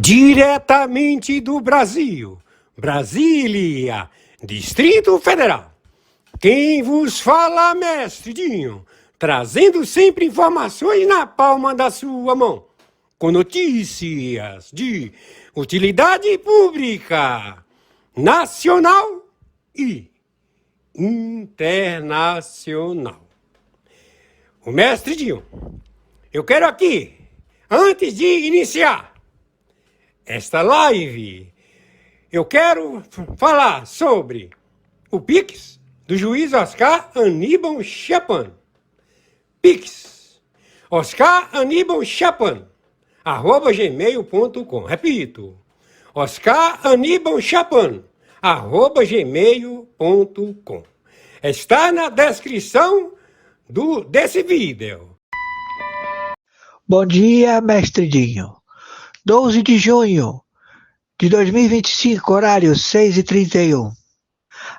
Diretamente do Brasil, Brasília, Distrito Federal. Quem vos fala, mestre Dinho, trazendo sempre informações na palma da sua mão, com notícias de utilidade pública, nacional e internacional. O mestre Dinho, eu quero aqui, antes de iniciar esta live, eu quero falar sobre o Pix do juiz Oscar Aníbal Chapan. Pix, Oscar Aníbal Chapan, @gmail.com. Repito, Oscar Aníbal Chapan, @gmail.com. Está na descrição desse vídeo. Bom dia, mestre Dinho. 12 de junho de 2025, horário 6h31.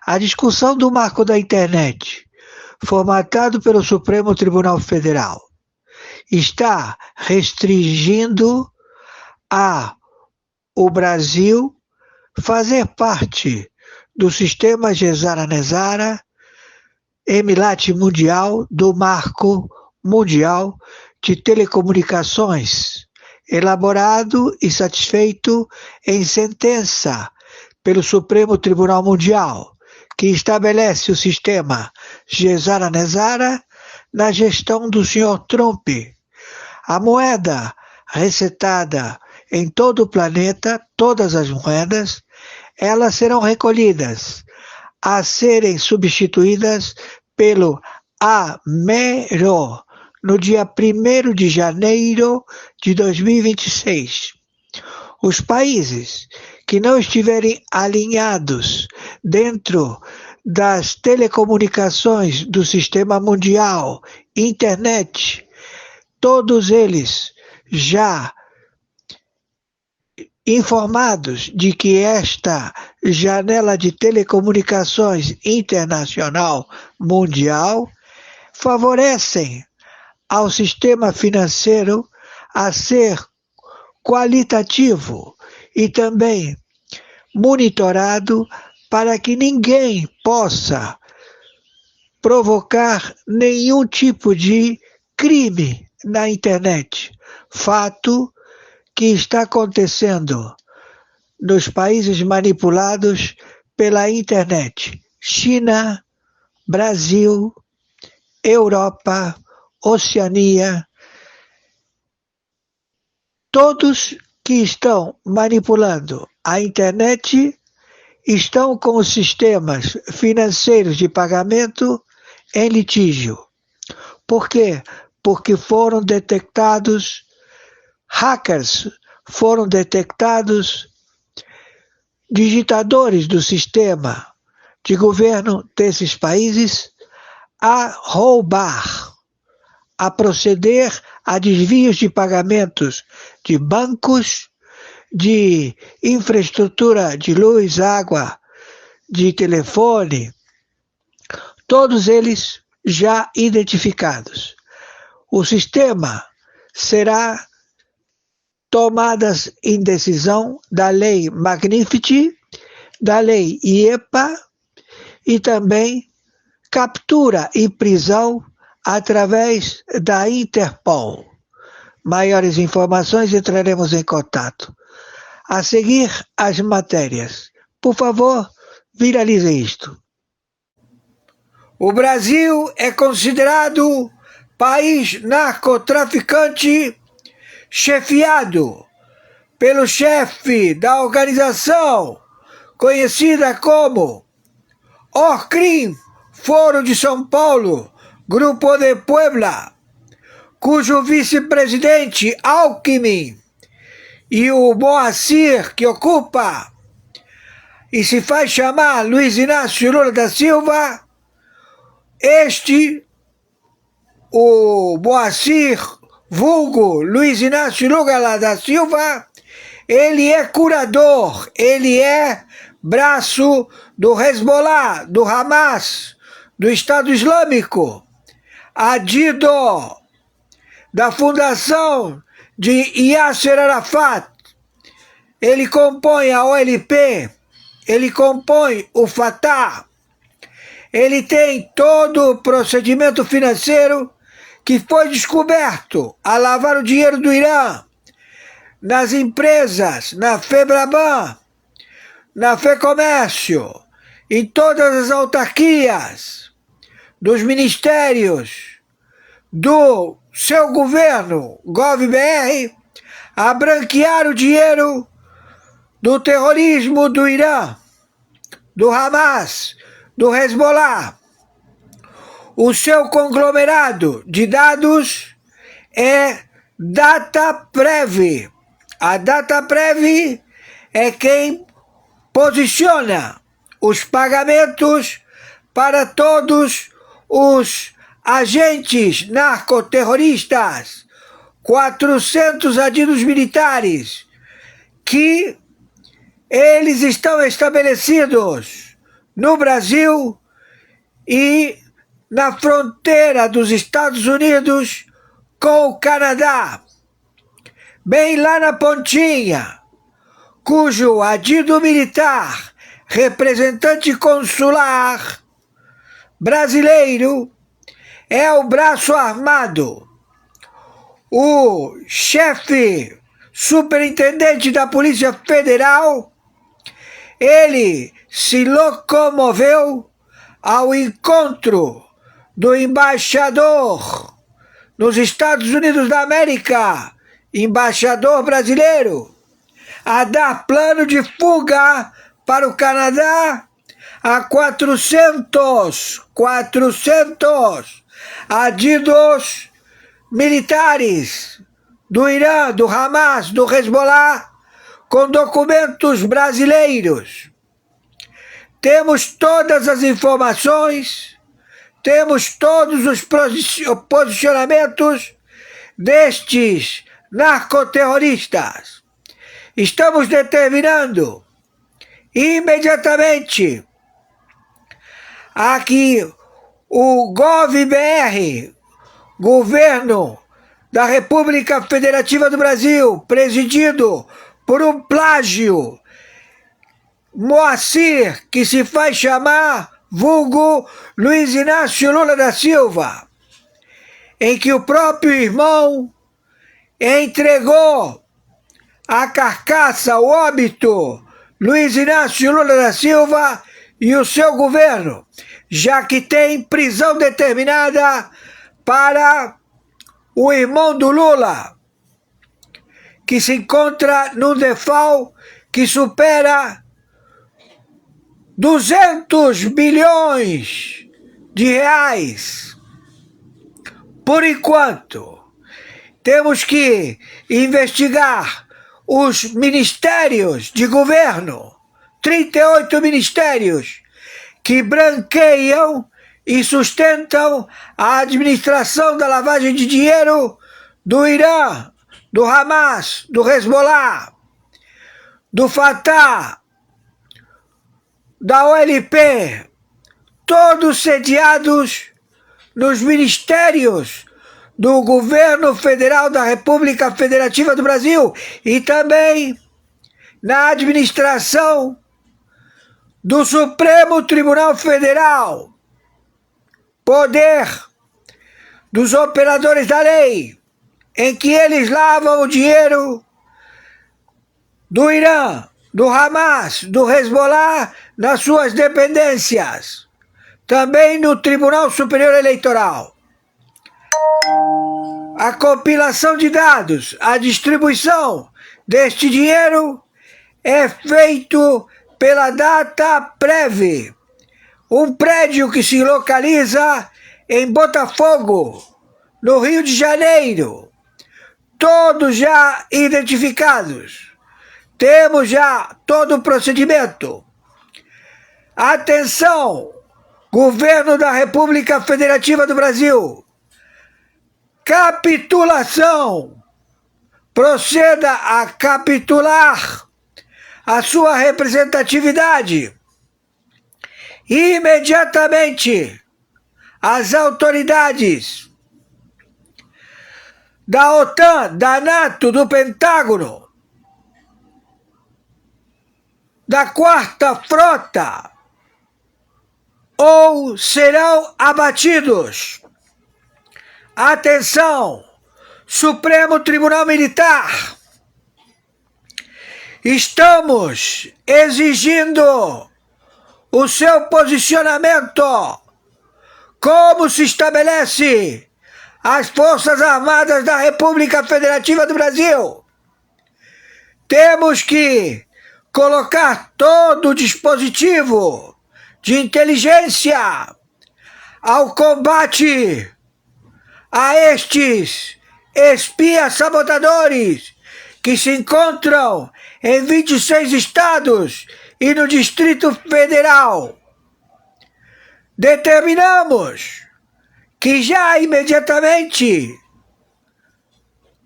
A discussão do marco da internet, formatado pelo Supremo Tribunal Federal, está restringindo o Brasil fazer parte do sistema Gesara-Nezara, Emilat Mundial, do Marco Mundial de Telecomunicações, elaborado e satisfeito em sentença pelo Supremo Tribunal Mundial, que estabelece o sistema Gesara-Nezara na gestão do Sr. Trump. A moeda resetada em todo o planeta, todas as moedas, elas serão recolhidas a serem substituídas pelo Amero, no dia 1º de janeiro de 2026. Os países que não estiverem alinhados dentro das telecomunicações do sistema mundial, internet, todos eles já informados de que esta janela de telecomunicações internacional mundial favorecem ao sistema financeiro a ser qualitativo e também monitorado para que ninguém possa provocar nenhum tipo de crime na internet. Fato que está acontecendo nos países manipulados pela internet: China, Brasil, Europa, Oceania. Todos que estão manipulando a internet estão com os sistemas financeiros de pagamento em litígio. Por quê? Porque foram detectados hackers, foram detectados digitadores do sistema de governo desses países a roubar, a proceder a desvios de pagamentos de bancos, de infraestrutura de luz, água, de telefone, todos eles já identificados. O sistema será tomadas em decisão da lei Magnitsky, da lei IEPA e também captura e prisão através da Interpol. Maiores informações entraremos em contato. A seguir, as matérias. Por favor, viralize isto. O Brasil é considerado país narcotraficante chefiado pelo chefe da organização conhecida como ORCRIM, Foro de São Paulo, Grupo de Puebla, cujo vice-presidente Alckmin e o Moacir, que ocupa e se faz chamar Luiz Inácio Lula da Silva, o Moacir, vulgo Luiz Inácio Lula da Silva, ele é curador, ele é braço do Hezbollah, do Hamas, do Estado Islâmico, adido da fundação de Yasser Arafat. Ele compõe a OLP, ele compõe o Fatah, ele tem todo o procedimento financeiro que foi descoberto a lavar o dinheiro do Irã nas empresas, na FEBRABAN, na FEComércio, em todas as autarquias, dos ministérios, do seu governo, GovBR, a branquear o dinheiro do terrorismo do Irã, do Hamas, do Hezbollah. O seu conglomerado de dados é Dataprev. A Dataprev é quem posiciona os pagamentos para todos os agentes narcoterroristas, 400 adidos militares, que eles estão estabelecidos no Brasil e na fronteira dos Estados Unidos com o Canadá, bem lá na pontinha, cujo adido militar, representante consular brasileiro, é o braço armado, o chefe superintendente da Polícia Federal. Ele se locomoveu ao encontro do embaixador nos Estados Unidos da América, embaixador brasileiro, a dar plano de fuga para o Canadá a 400 adidos militares do Irã, do Hamas, do Hezbollah, com documentos brasileiros. Temos todas as informações, temos todos os posicionamentos destes narcoterroristas. Estamos determinando imediatamente a que o GovBR, Governo da República Federativa do Brasil, presidido por um plágio, Moacir, que se faz chamar vulgo Luiz Inácio Lula da Silva, em que o próprio irmão entregou a carcaça, o óbito, Luiz Inácio Lula da Silva e o seu governo, já que tem prisão determinada para o irmão do Lula, que se encontra num default que supera 200 bilhões de reais. Por enquanto, temos que investigar os ministérios de governo, 38 ministérios, que branqueiam e sustentam a administração da lavagem de dinheiro do Irã, do Hamas, do Hezbollah, do Fatah, da OLP, todos sediados nos ministérios do Governo Federal da República Federativa do Brasil e também na administração do Supremo Tribunal Federal, poder dos operadores da lei, em que eles lavam o dinheiro do Irã, do Hamas, do Hezbollah nas suas dependências, também no Tribunal Superior Eleitoral. A compilação de dados, a distribuição deste dinheiro é feito pela Dataprev, um prédio que se localiza em Botafogo, no Rio de Janeiro. Todos já identificados. Temos já todo o procedimento. Atenção, Governo da República Federativa do Brasil. Capitulação. proceda a capitular a sua representatividade. Imediatamente, as autoridades da OTAN, da NATO, do Pentágono, da Quarta Frota, ou serão abatidos. Atenção, Supremo Tribunal Militar, estamos exigindo o seu posicionamento. Como se estabelece as Forças Armadas da República Federativa do Brasil? Temos que colocar todo o dispositivo de inteligência ao combate a estes espias sabotadores que se encontram em 26 estados e no Distrito Federal. Determinamos que já imediatamente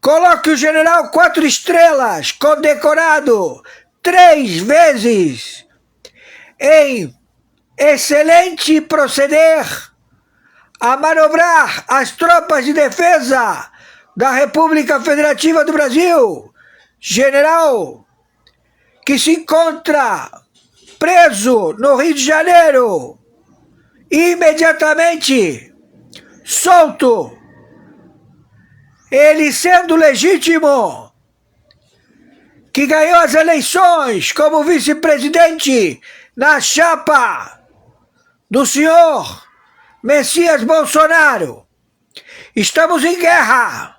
coloque o general 4 estrelas, condecorado 3 vezes, em excelente proceder a manobrar as tropas de defesa da República Federativa do Brasil, general que se encontra preso no Rio de Janeiro, imediatamente solto, ele sendo legítimo, que ganhou as eleições como vice-presidente na chapa do senhor Messias Bolsonaro. Estamos em guerra.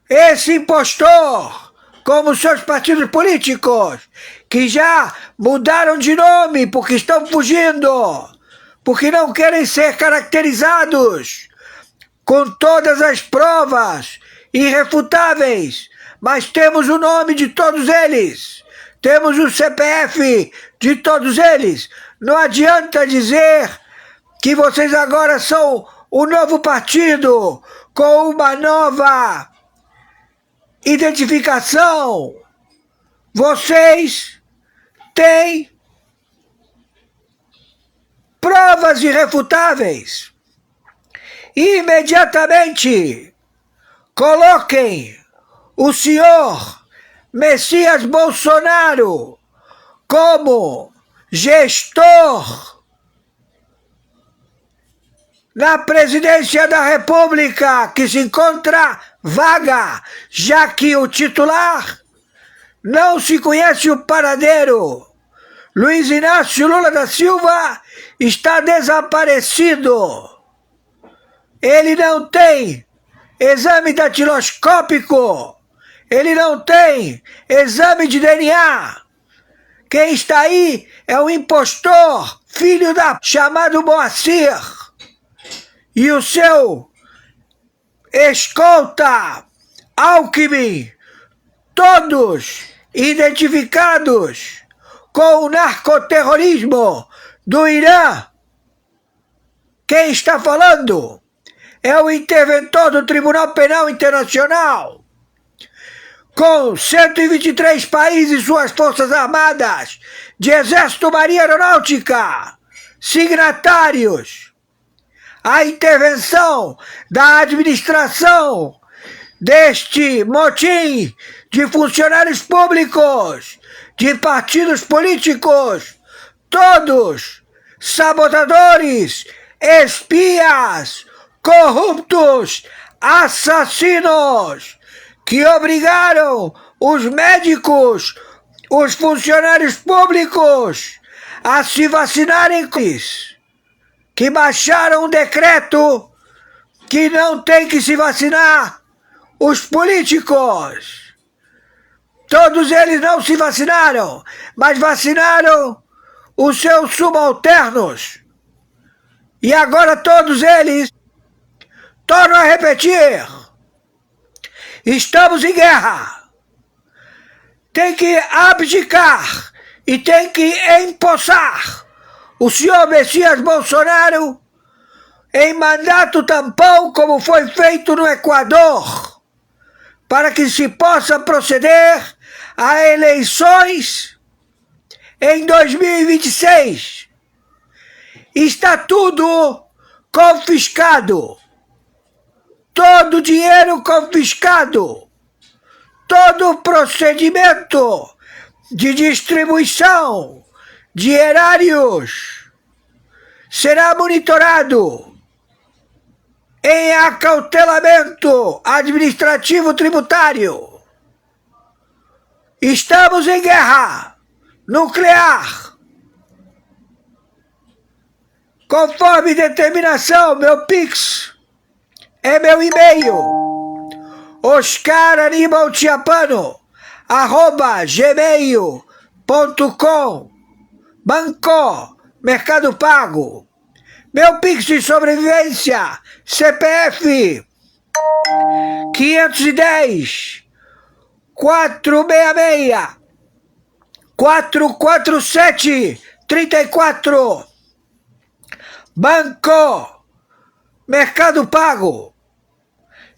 Esse impostor, como seus partidos políticos, que já mudaram de nome porque estão fugindo, porque não querem ser caracterizados com todas as provas irrefutáveis, mas temos o nome de todos eles, temos o CPF de todos eles. Não adianta dizer que vocês agora são um novo partido com uma nova identificação. Vocês têm provas irrefutáveis. Imediatamente coloquem o senhor Messias Bolsonaro como gestor na presidência da República, que se encontra vaga, já que o titular não se conhece o paradeiro. Luiz Inácio Lula da Silva está desaparecido. Ele não tem exame datiloscópico, ele não tem exame de DNA. Quem está aí é um impostor, filho da chamado Moacir, e o seu escolta Alckmin, todos identificados com o narcoterrorismo do Irã. Quem está falando é o interventor do Tribunal Penal Internacional, com 123 países e suas forças armadas, de Exército, Marinha, Aeronáutica, signatários. A intervenção da administração deste motim de funcionários públicos, de partidos políticos, todos sabotadores, espias, corruptos, assassinos, que obrigaram os médicos, os funcionários públicos a se vacinarem, que baixaram um decreto que não tem que se vacinar os políticos. Todos eles não se vacinaram, mas vacinaram os seus subalternos. E agora todos eles, torno a repetir, estamos em guerra. Tem que abdicar e tem que empossar o senhor Messias Bolsonaro em mandato tampão, como foi feito no Equador, para que se possa proceder a eleições em 2026. Está tudo confiscado. Todo o dinheiro confiscado. Todo o procedimento de distribuição de erários será monitorado em acautelamento administrativo tributário. Estamos em guerra nuclear. Conforme determinação, meu Pix é meu e-mail, oscaranibaltiapano@gmail.com. Banco, Mercado Pago. Meu Pix de sobrevivência, CPF 510 466 447 34. Banco, Mercado Pago.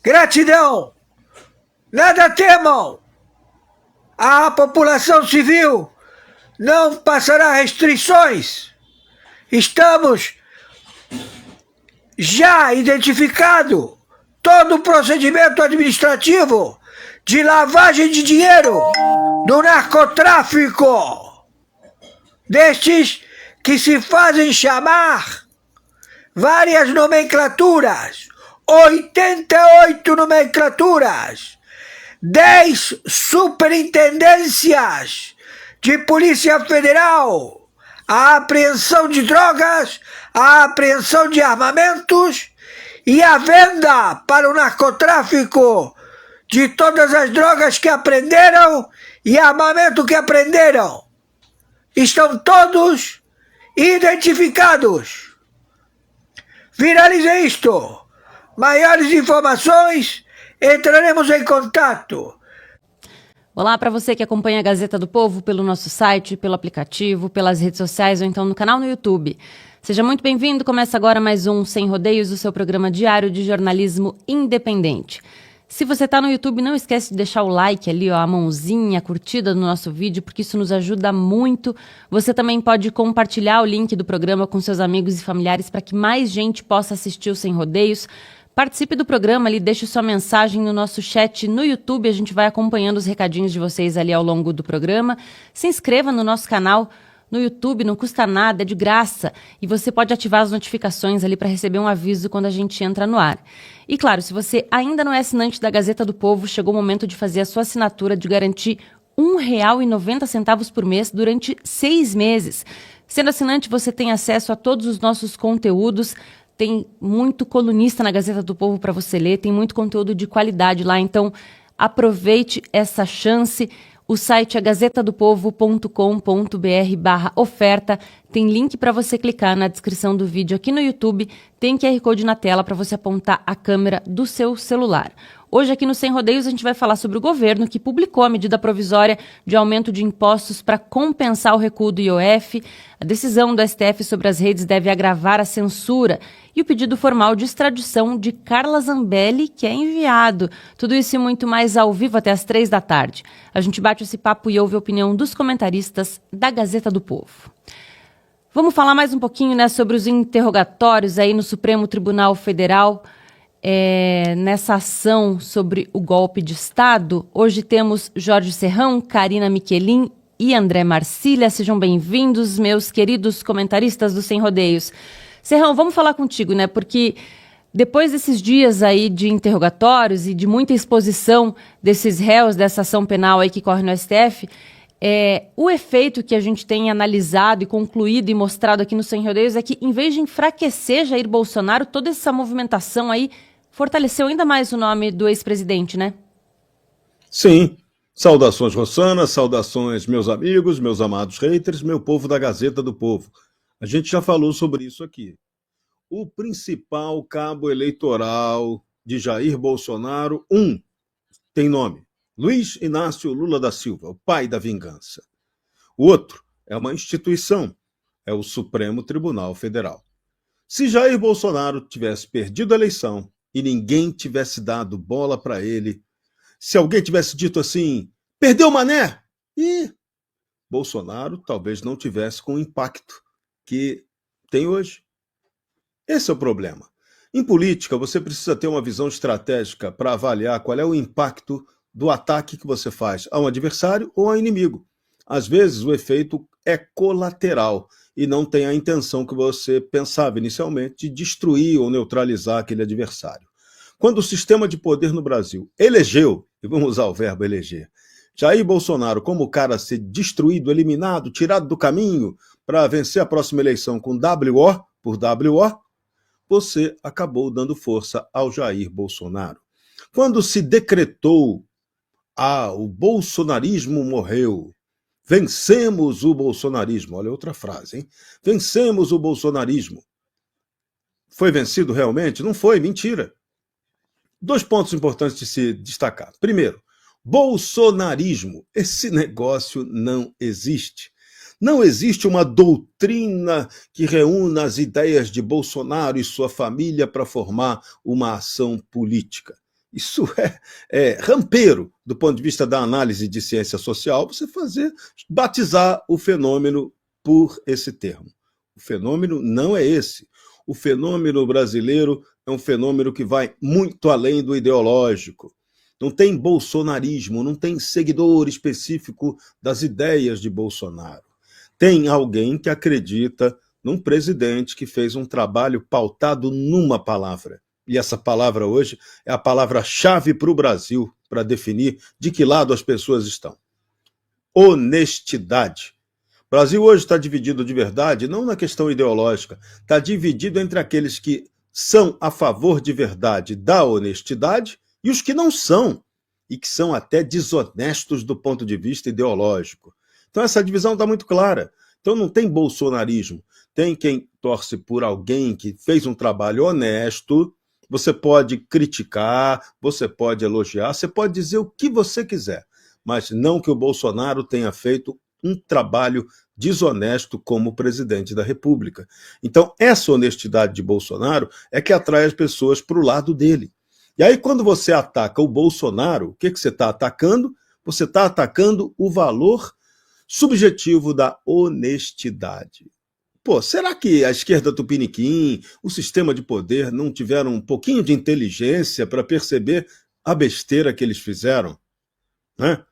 Gratidão. Nada temam. A população civil não passará restrições. Estamos já identificado todo o procedimento administrativo de lavagem de dinheiro do narcotráfico, destes que se fazem chamar várias nomenclaturas, 88 nomenclaturas, 10 superintendências de Polícia Federal, a apreensão de drogas, a apreensão de armamentos e a venda para o narcotráfico de todas as drogas que apreenderam e armamento que apreenderam. Estão todos identificados. Viralize isto. Maiores informações, entraremos em contato. Olá para você que acompanha a Gazeta do Povo pelo nosso site, pelo aplicativo, pelas redes sociais ou então no canal no YouTube. Seja muito bem-vindo. Começa agora mais um Sem Rodeios, o seu programa diário de jornalismo independente. Se você está no YouTube, não esquece de deixar o like ali, ó, a mãozinha, a curtida no nosso vídeo, porque isso nos ajuda muito. Você também pode compartilhar o link do programa com seus amigos e familiares para que mais gente possa assistir o Sem Rodeios. Participe do programa ali, deixe sua mensagem no nosso chat no YouTube, a gente vai acompanhando os recadinhos de vocês ali ao longo do programa. Se inscreva no nosso canal no YouTube, não custa nada, é de graça. E você pode ativar as notificações ali para receber um aviso quando a gente entra no ar. E claro, se você ainda não é assinante da Gazeta do Povo, chegou o momento de fazer a sua assinatura, de garantir R$1,90 por mês durante 6 meses. Sendo assinante, você tem acesso a todos os nossos conteúdos. Tem muito colunista na Gazeta do Povo para você ler, tem muito conteúdo de qualidade lá, então aproveite essa chance. O site é gazetadopovo.com.br/oferta. Tem link para você clicar na descrição do vídeo aqui no YouTube. Tem QR Code na tela para você apontar a câmera do seu celular. Hoje aqui no Sem Rodeios a gente vai falar sobre o governo que publicou a medida provisória de aumento de impostos para compensar o recuo do IOF. A decisão do STF sobre as redes deve agravar a censura e o pedido formal de extradição de Carla Zambelli, que é enviado. Tudo isso e muito mais ao vivo até às 3 da tarde. A gente bate esse papo e ouve a opinião dos comentaristas da Gazeta do Povo. Vamos falar mais um pouquinho, né, sobre os interrogatórios aí no Supremo Tribunal Federal. Nessa ação sobre o golpe de Estado. Hoje temos Jorge Serrão, Karina Michelin e André Marcília. Sejam bem-vindos, meus queridos comentaristas do Sem Rodeios. Serrão, vamos falar contigo, né? Porque depois desses dias aí de interrogatórios e de muita exposição desses réus dessa ação penal aí que corre no STF, o efeito que a gente tem analisado e concluído e mostrado aqui no Sem Rodeios é que, em vez de enfraquecer Jair Bolsonaro, toda essa movimentação aí fortaleceu ainda mais o nome do ex-presidente, né? Sim. Saudações, Rossana, saudações, meus amigos, meus amados haters, meu povo da Gazeta do Povo. A gente já falou sobre isso aqui. O principal cabo eleitoral de Jair Bolsonaro, tem nome: Luiz Inácio Lula da Silva, o pai da vingança. O outro é uma instituição, é o Supremo Tribunal Federal. Se Jair Bolsonaro tivesse perdido a eleição e ninguém tivesse dado bola para ele, se alguém tivesse dito assim, perdeu o Mané, e Bolsonaro talvez não tivesse com o impacto que tem hoje. Esse é o problema. Em política, você precisa ter uma visão estratégica para avaliar qual é o impacto do ataque que você faz a um adversário ou a um inimigo. Às vezes, o efeito é colateral e não tem a intenção que você pensava inicialmente de destruir ou neutralizar aquele adversário. Quando o sistema de poder no Brasil elegeu, e vamos usar o verbo eleger, Jair Bolsonaro como o cara a ser destruído, eliminado, tirado do caminho para vencer a próxima eleição com WO por WO, você acabou dando força ao Jair Bolsonaro. Quando se decretou, o bolsonarismo morreu, vencemos o bolsonarismo, olha outra frase, hein? Vencemos o bolsonarismo. Foi vencido realmente? Não foi, mentira. 2 pontos importantes de se destacar. Primeiro, bolsonarismo, esse negócio não existe. Não existe uma doutrina que reúna as ideias de Bolsonaro e sua família para formar uma ação política. Isso é rampeiro do ponto de vista da análise de ciência social, você batizar o fenômeno por esse termo. O fenômeno não é esse. O fenômeno brasileiro é um fenômeno que vai muito além do ideológico. Não tem bolsonarismo, não tem seguidor específico das ideias de Bolsonaro. Tem alguém que acredita num presidente que fez um trabalho pautado numa palavra. E essa palavra hoje é a palavra-chave para o Brasil, para definir de que lado as pessoas estão. Honestidade. O Brasil hoje está dividido de verdade, não na questão ideológica, está dividido entre aqueles que são a favor de verdade da honestidade e os que não são, e que são até desonestos do ponto de vista ideológico. Então essa divisão está muito clara. Então não tem bolsonarismo. Tem quem torce por alguém que fez um trabalho honesto. Você pode criticar, você pode elogiar, você pode dizer o que você quiser, mas não que o Bolsonaro tenha feito um trabalho desonesto como presidente da República. Então essa honestidade de Bolsonaro é que atrai as pessoas para o lado dele. E aí quando você ataca o Bolsonaro, o que você está atacando? Você está atacando o valor subjetivo da honestidade. Pô, será que a esquerda tupiniquim, o sistema de poder, não tiveram um pouquinho de inteligência para perceber a besteira que eles fizeram? Né?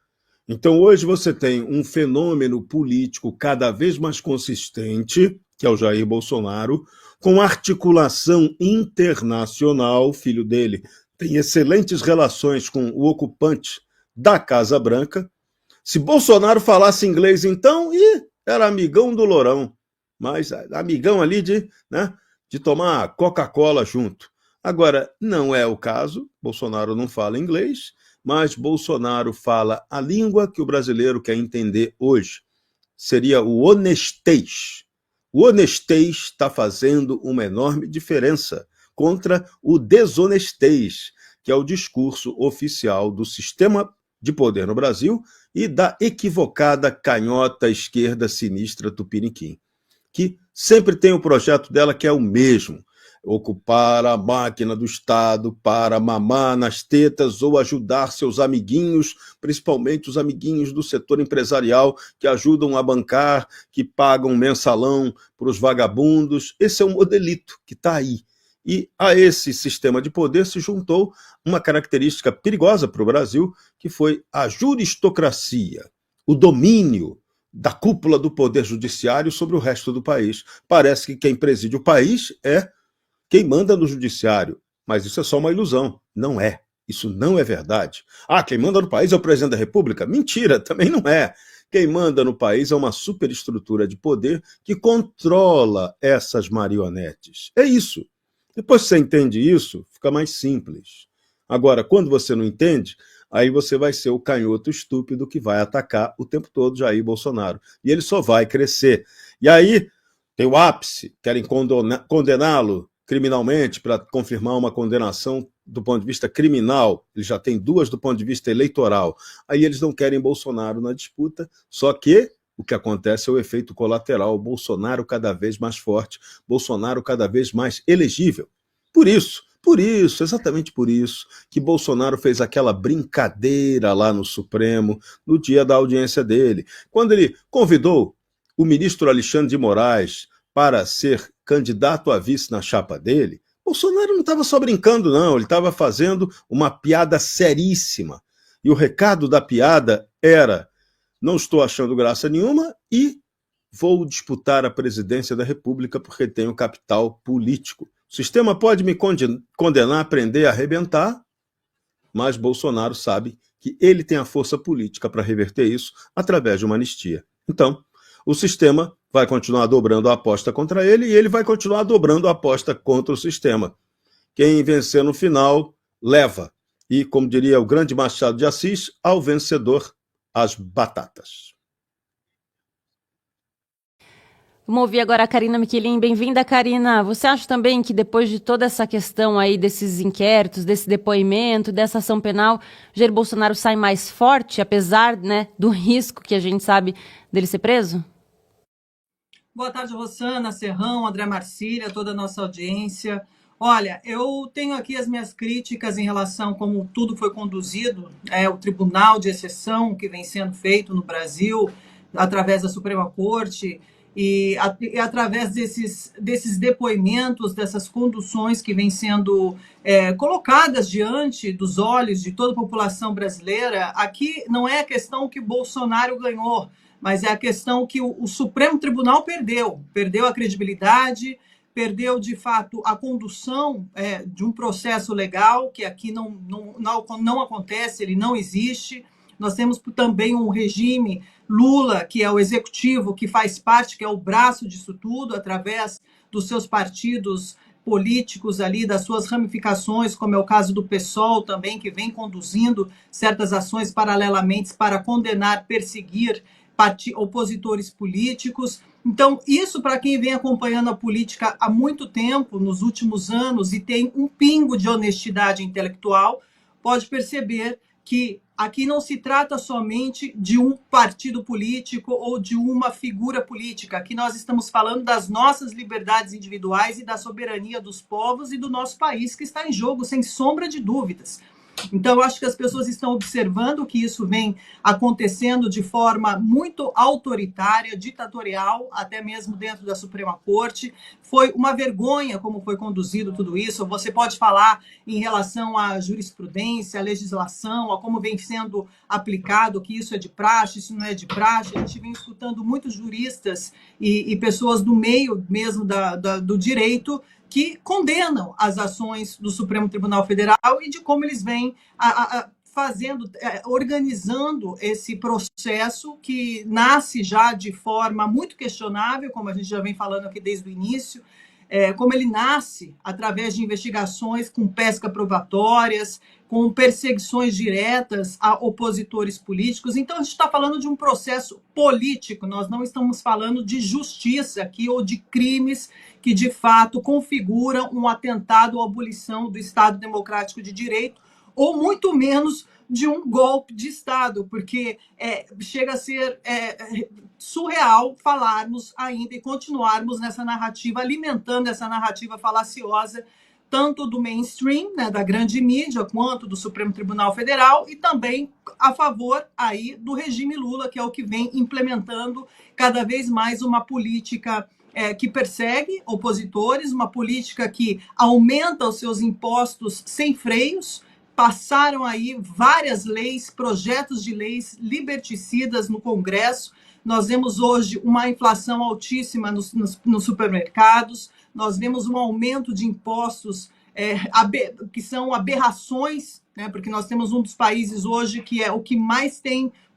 Então hoje você tem um fenômeno político cada vez mais consistente, que é o Jair Bolsonaro, com articulação internacional, filho dele tem excelentes relações com o ocupante da Casa Branca. Se Bolsonaro falasse inglês, então, era amigão do Lourão. Mas amigão ali de tomar Coca-Cola junto. Agora, não é o caso, Bolsonaro não fala inglês, mas Bolsonaro fala a língua que o brasileiro quer entender hoje. Seria o honestês. O honestês está fazendo uma enorme diferença contra o desonestês, que é o discurso oficial do sistema de poder no Brasil e da equivocada canhota esquerda sinistra tupiniquim, que sempre tem o projeto dela que é o mesmo, ocupar a máquina do Estado para mamar nas tetas ou ajudar seus amiguinhos, principalmente os amiguinhos do setor empresarial que ajudam a bancar, que pagam mensalão para os vagabundos. Esse é um modelito que está aí. E a esse sistema de poder se juntou uma característica perigosa para o Brasil, que foi a juristocracia, o domínio da cúpula do poder judiciário sobre o resto do país. Parece que quem preside o país é quem manda no judiciário, mas isso é só uma ilusão. Não é. Isso não é verdade. Quem manda no país é o presidente da República? Mentira, também não é. Quem manda no país é uma superestrutura de poder que controla essas marionetes. É isso. Depois que você entende isso, fica mais simples. Agora, quando você não entende, aí você vai ser o canhoto estúpido que vai atacar o tempo todo Jair Bolsonaro. E ele só vai crescer. E aí tem o ápice, querem condená-lo criminalmente para confirmar uma condenação do ponto de vista criminal. Ele já tem 2 do ponto de vista eleitoral. Aí eles não querem Bolsonaro na disputa, só que o que acontece é o efeito colateral. Bolsonaro cada vez mais forte, Bolsonaro cada vez mais elegível. Por isso, Por isso, exatamente por isso, que Bolsonaro fez aquela brincadeira lá no Supremo, no dia da audiência dele, quando ele convidou o ministro Alexandre de Moraes para ser candidato a vice na chapa dele. Bolsonaro não estava só brincando, não, ele estava fazendo uma piada seríssima. E o recado da piada era: não estou achando graça nenhuma e vou disputar a presidência da República porque tenho capital político. O sistema pode me condenar, prender, arrebentar, mas Bolsonaro sabe que ele tem a força política para reverter isso através de uma anistia. Então, o sistema vai continuar dobrando a aposta contra ele e ele vai continuar dobrando a aposta contra o sistema. Quem vencer no final, leva. E, como diria o grande Machado de Assis, ao vencedor, as batatas. Vamos ouvir agora a Karina Michelin. Bem-vinda, Karina. Você acha também que depois de toda essa questão aí desses inquéritos, desse depoimento, dessa ação penal, Jair Bolsonaro sai mais forte, apesar, né, do risco que a gente sabe dele ser preso? Boa tarde, Rossana, Serrão, André Marcília, toda a nossa audiência. Olha, eu tenho aqui as minhas críticas em relação a como tudo foi conduzido, o tribunal de exceção que vem sendo feito no Brasil, através da Suprema Corte, e através desses depoimentos, dessas conduções que vêm sendo colocadas diante dos olhos de toda a população brasileira. Aqui não é a questão que Bolsonaro ganhou, mas é a questão que o Supremo Tribunal perdeu a credibilidade, perdeu, de fato, a condução de um processo legal, que aqui não acontece, ele não existe. Nós temos também um regime Lula, que é o executivo, que faz parte, que é o braço disso tudo, através dos seus partidos políticos ali, das suas ramificações, como é o caso do PSOL também, que vem conduzindo certas ações paralelamente para condenar, perseguir opositores políticos. Então, isso, para quem vem acompanhando a política há muito tempo, nos últimos anos, e tem um pingo de honestidade intelectual, pode perceber que aqui não se trata somente de um partido político ou de uma figura política. Aqui nós estamos falando das nossas liberdades individuais e da soberania dos povos e do nosso país, que está em jogo, sem sombra de dúvidas. Então, eu acho que as pessoas estão observando que isso vem acontecendo de forma muito autoritária, ditatorial, até mesmo dentro da Suprema Corte. Foi uma vergonha como foi conduzido tudo isso. Você pode falar em relação à jurisprudência, à legislação, a como vem sendo aplicado, que isso é de praxe, isso não é de praxe. A gente vem escutando muitos juristas e pessoas do meio mesmo do direito que condenam as ações do Supremo Tribunal Federal e de como eles vêm organizando esse processo que nasce já de forma muito questionável, como a gente já vem falando aqui desde o início, como ele nasce através de investigações com pesca probatórias, com perseguições diretas a opositores políticos. Então, a gente está falando de um processo político, nós não estamos falando de justiça aqui ou de crimes que, de fato, configuram um atentado à abolição do Estado Democrático de Direito, ou muito menos de um golpe de Estado, porque chega a ser surreal falarmos ainda e continuarmos nessa narrativa, alimentando essa narrativa falaciosa, tanto do mainstream, né, da grande mídia, quanto do Supremo Tribunal Federal, e também a favor aí do regime Lula, que é o que vem implementando cada vez mais uma política que persegue opositores, uma política que aumenta os seus impostos sem freios. Passaram aí várias leis, projetos de leis liberticidas no Congresso. Nós vemos hoje uma inflação altíssima nos supermercados, nós vemos um aumento de impostos que são aberrações, né? Porque nós temos um dos países hoje que é o que mais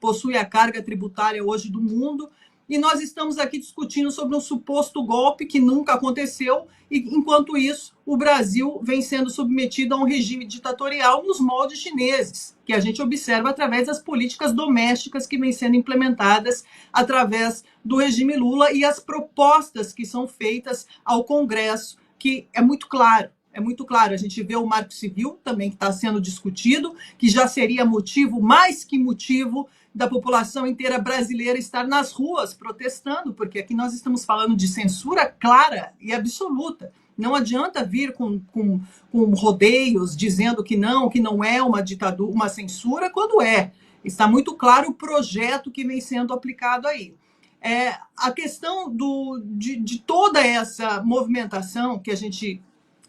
possui a carga tributária hoje do mundo, e nós estamos aqui discutindo sobre um suposto golpe que nunca aconteceu, e enquanto isso o Brasil vem sendo submetido a um regime ditatorial nos moldes chineses, que a gente observa através das políticas domésticas que vêm sendo implementadas através do regime Lula e as propostas que são feitas ao Congresso, que é muito claro. É muito claro, a gente vê o Marco Civil também que está sendo discutido, que já seria motivo, mais que motivo, da população inteira brasileira estar nas ruas protestando, porque aqui nós estamos falando de censura clara e absoluta. Não adianta vir com rodeios dizendo que não é uma ditadura, uma censura, quando é. Está muito claro o projeto que vem sendo aplicado aí. A questão de toda essa movimentação que a gente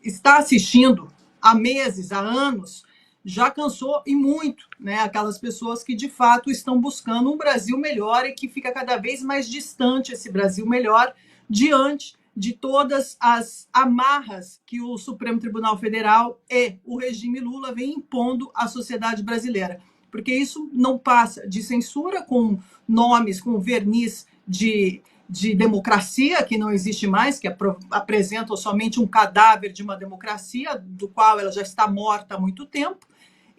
está assistindo há meses, há anos, já cansou e muito, né? Aquelas pessoas que de fato estão buscando um Brasil melhor e que fica cada vez mais distante esse Brasil melhor diante de todas as amarras que o Supremo Tribunal Federal e o regime Lula vem impondo à sociedade brasileira. Porque isso não passa de censura com nomes, com verniz de democracia, que não existe mais, que apresentam somente um cadáver de uma democracia, do qual ela já está morta há muito tempo,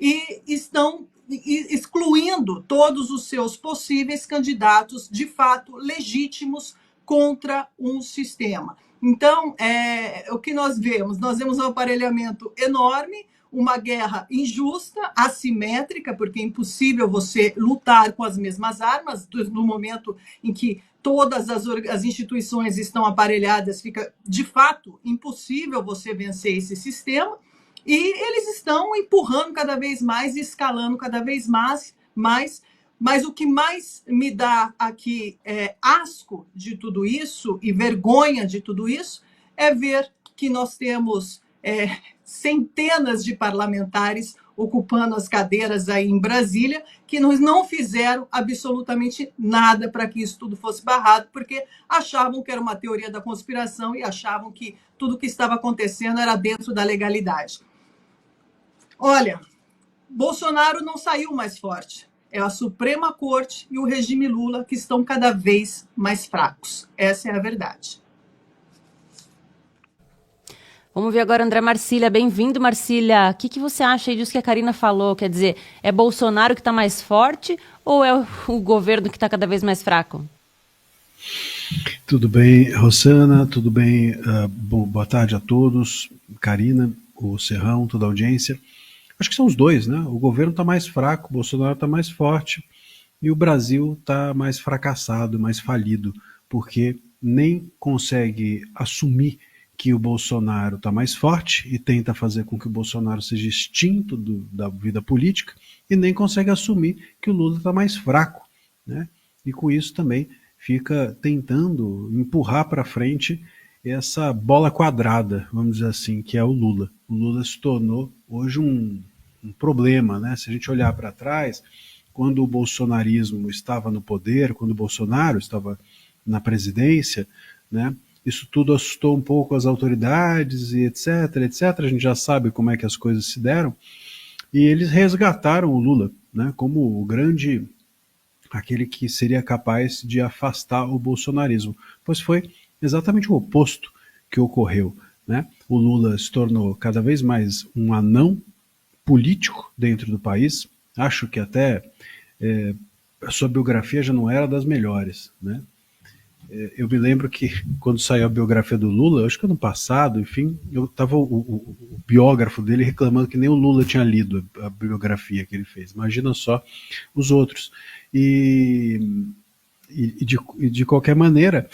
e estão excluindo todos os seus possíveis candidatos, de fato, legítimos contra um sistema. Então, o que nós vemos? Nós vemos um aparelhamento enorme, uma guerra injusta, assimétrica, porque é impossível você lutar com as mesmas armas. No momento em que todas as instituições estão aparelhadas, fica, de fato, impossível você vencer esse sistema. E eles estão empurrando cada vez mais, escalando cada vez mais. Mas o que mais me dá aqui asco de tudo isso e vergonha de tudo isso é ver que nós temos centenas de parlamentares ocupando as cadeiras aí em Brasília, que não fizeram absolutamente nada para que isso tudo fosse barrado, porque achavam que era uma teoria da conspiração e achavam que tudo o que estava acontecendo era dentro da legalidade. Olha, Bolsonaro não saiu mais forte. É a Suprema Corte e o regime Lula que estão cada vez mais fracos. Essa é a verdade. Vamos ver agora André Marcília. Bem-vindo, Marcília. O que você acha aí disso que a Karina falou? Quer dizer, é Bolsonaro que está mais forte ou é o governo que está cada vez mais fraco? Tudo bem, Rosana, tudo bem? Boa tarde a todos. Karina, o Serrão, toda a audiência. Acho que são os dois, né? O governo está mais fraco, o Bolsonaro está mais forte e o Brasil está mais fracassado, mais falido, porque nem consegue assumir que o Bolsonaro está mais forte e tenta fazer com que o Bolsonaro seja extinto da vida política e nem consegue assumir que o Lula está mais fraco, né? E com isso também fica tentando empurrar para frente essa bola quadrada, vamos dizer assim, que é o Lula. O Lula se tornou hoje um problema, né? Se a gente olhar para trás, quando o bolsonarismo estava no poder, quando o Bolsonaro estava na presidência, né? Isso tudo assustou um pouco as autoridades e etc, etc. A gente já sabe como é que as coisas se deram. E eles resgataram o Lula, né, como o grande, aquele que seria capaz de afastar o bolsonarismo. Pois foi exatamente o oposto que ocorreu, né? O Lula se tornou cada vez mais um anão político dentro do país. Acho que até a sua biografia já não era das melhores, né? Eu me lembro que quando saiu a biografia do Lula, acho que ano passado, enfim, eu tava o biógrafo dele reclamando que nem o Lula tinha lido a biografia que ele fez. Imagina só os outros. E de qualquer maneira,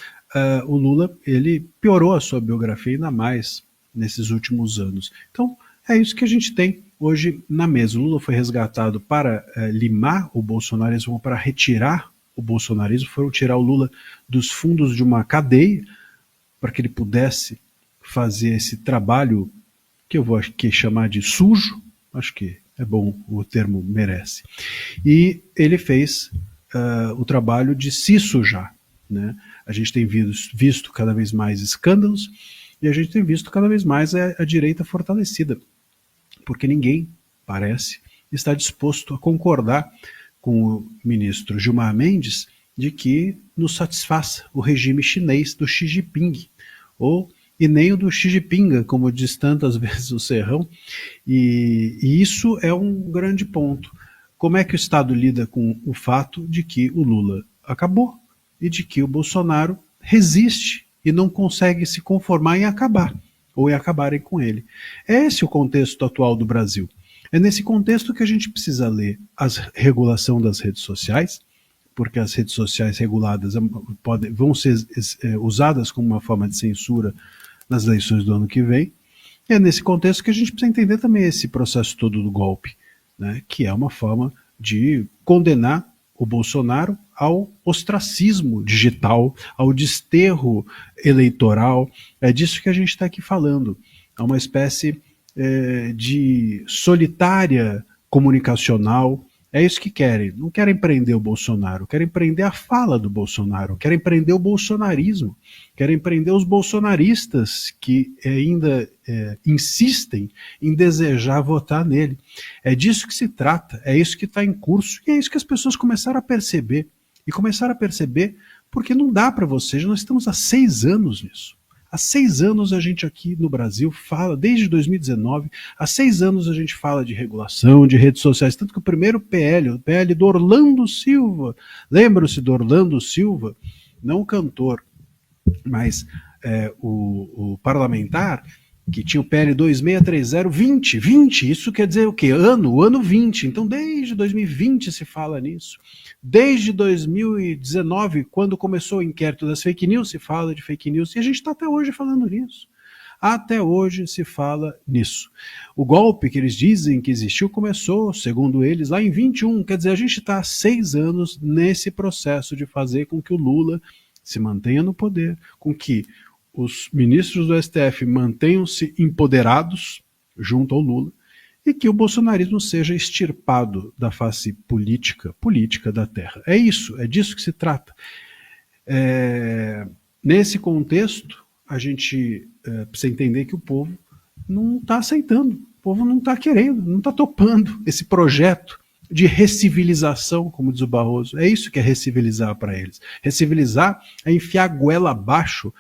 o Lula, ele piorou a sua biografia ainda mais nesses últimos anos. Então, é isso que a gente tem hoje na mesa. O Lula foi resgatado para limar o bolsonarismo, para retirar o bolsonarismo, foram tirar o Lula dos fundos de uma cadeia para que ele pudesse fazer esse trabalho que eu vou aqui chamar de sujo, acho que é bom, o termo merece. E ele fez o trabalho de se sujar, né? A gente tem visto cada vez mais escândalos e a gente tem visto cada vez mais a direita fortalecida, porque ninguém, parece, está disposto a concordar com o ministro Gilmar Mendes de que nos satisfaça o regime chinês do Xi Jinping, e nem o do Xi Jinping, como diz tantas vezes o Serrão, e isso é um grande ponto. Como é que o Estado lida com o fato de que o Lula acabou e de que o Bolsonaro resiste e não consegue se conformar em acabar, ou em acabarem com ele? É esse o contexto atual do Brasil. É nesse contexto que a gente precisa ler a regulação das redes sociais, porque as redes sociais reguladas vão ser usadas como uma forma de censura nas eleições do ano que vem. E é nesse contexto que a gente precisa entender também esse processo todo do golpe, né, que é uma forma de condenar o Bolsonaro ao ostracismo digital, ao desterro eleitoral. É disso que a gente está aqui falando. É uma espécie de solitária comunicacional. É isso que querem. Não querem prender o Bolsonaro, querem prender a fala do Bolsonaro, querem prender o bolsonarismo, querem prender os bolsonaristas que ainda insistem em desejar votar nele. É disso que se trata, é isso que está em curso, e é isso que as pessoas começaram a perceber. E começaram a perceber porque não dá para vocês, nós estamos há 6 anos nisso. Há 6 anos a gente aqui no Brasil fala, desde 2019, há 6 anos a gente fala de regulação, de redes sociais, tanto que o primeiro PL, o PL do Orlando Silva, lembram-se do Orlando Silva? Não o cantor, mas o parlamentar, que tinha o PL 2630-20, isso quer dizer o quê? O ano 20, então desde 2020 se fala nisso. Desde 2019, quando começou o inquérito das fake news, se fala de fake news, e a gente está até hoje falando nisso. Até hoje se fala nisso. O golpe que eles dizem que existiu começou, segundo eles, lá em 21, quer dizer, a gente está há 6 anos nesse processo de fazer com que o Lula se mantenha no poder, com que os ministros do STF mantenham-se empoderados junto ao Lula, e que o bolsonarismo seja extirpado da face política da terra. É isso, é disso que se trata. Nesse contexto, a gente precisa entender que o povo não está aceitando, o povo não está querendo, não está topando esse projeto de recivilização, como diz o Barroso. É isso que é recivilizar para eles. Recivilizar é enfiar a goela abaixo,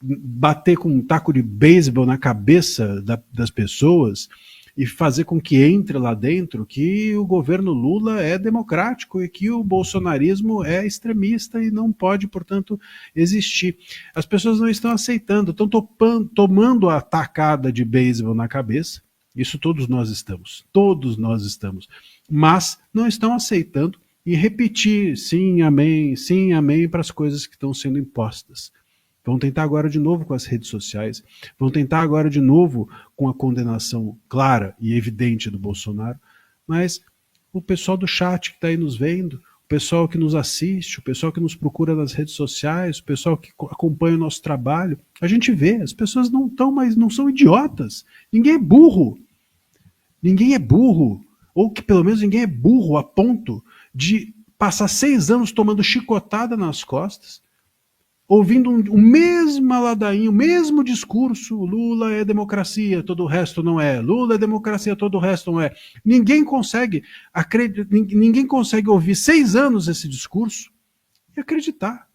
bater com um taco de beisebol na cabeça das pessoas e fazer com que entre lá dentro que o governo Lula é democrático e que o bolsonarismo é extremista e não pode, portanto, existir. As pessoas não estão aceitando, estão tomando a tacada de beisebol na cabeça, isso todos nós estamos, mas não estão aceitando e repetir sim, amém para as coisas que estão sendo impostas. Vão tentar agora de novo com as redes sociais, vão tentar agora de novo com a condenação clara e evidente do Bolsonaro, mas o pessoal do chat que está aí nos vendo, o pessoal que nos assiste, o pessoal que nos procura nas redes sociais, o pessoal que acompanha o nosso trabalho, a gente vê, as pessoas não estão, mas não são idiotas. Ninguém é burro, ou que pelo menos ninguém é burro a ponto de passar 6 anos tomando chicotada nas costas, ouvindo o mesmo ladainho, o mesmo discurso, Lula é democracia, todo o resto não é. Lula é democracia, todo o resto não é. Ninguém consegue ouvir 6 anos esse discurso e acreditar.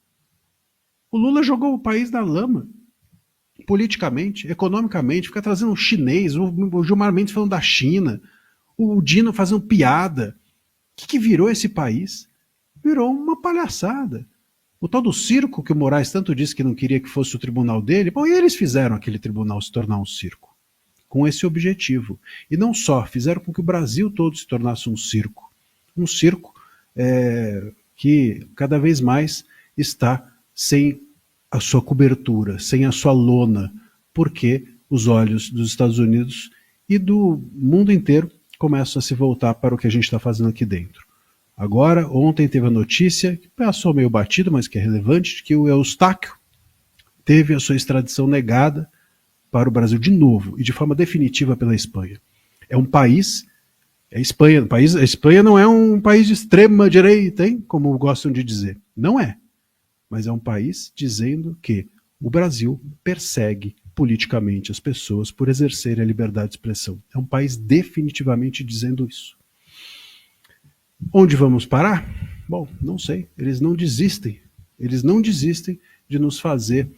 O Lula jogou o país na lama, politicamente, economicamente, fica trazendo um chinês, o Gilmar Mendes falando da China, o Dino fazendo piada. O que virou esse país? Virou uma palhaçada. O tal do circo que o Moraes tanto disse que não queria que fosse o tribunal dele, bom, e eles fizeram aquele tribunal se tornar um circo, com esse objetivo. E não só, fizeram com que o Brasil todo se tornasse um circo. Um circo que cada vez mais está sem a sua cobertura, sem a sua lona, porque os olhos dos Estados Unidos e do mundo inteiro começam a se voltar para o que a gente está fazendo aqui dentro. Agora, ontem teve a notícia, que passou meio batido, mas que é relevante, de que o Eustáquio teve a sua extradição negada para o Brasil de novo, e de forma definitiva pela Espanha. É um país, a Espanha não é um país de extrema direita, hein, como gostam de dizer. Não é. Mas é um país dizendo que o Brasil persegue politicamente as pessoas por exercerem a liberdade de expressão. É um país definitivamente dizendo isso. Onde vamos parar? Bom, não sei. Eles não desistem de nos fazer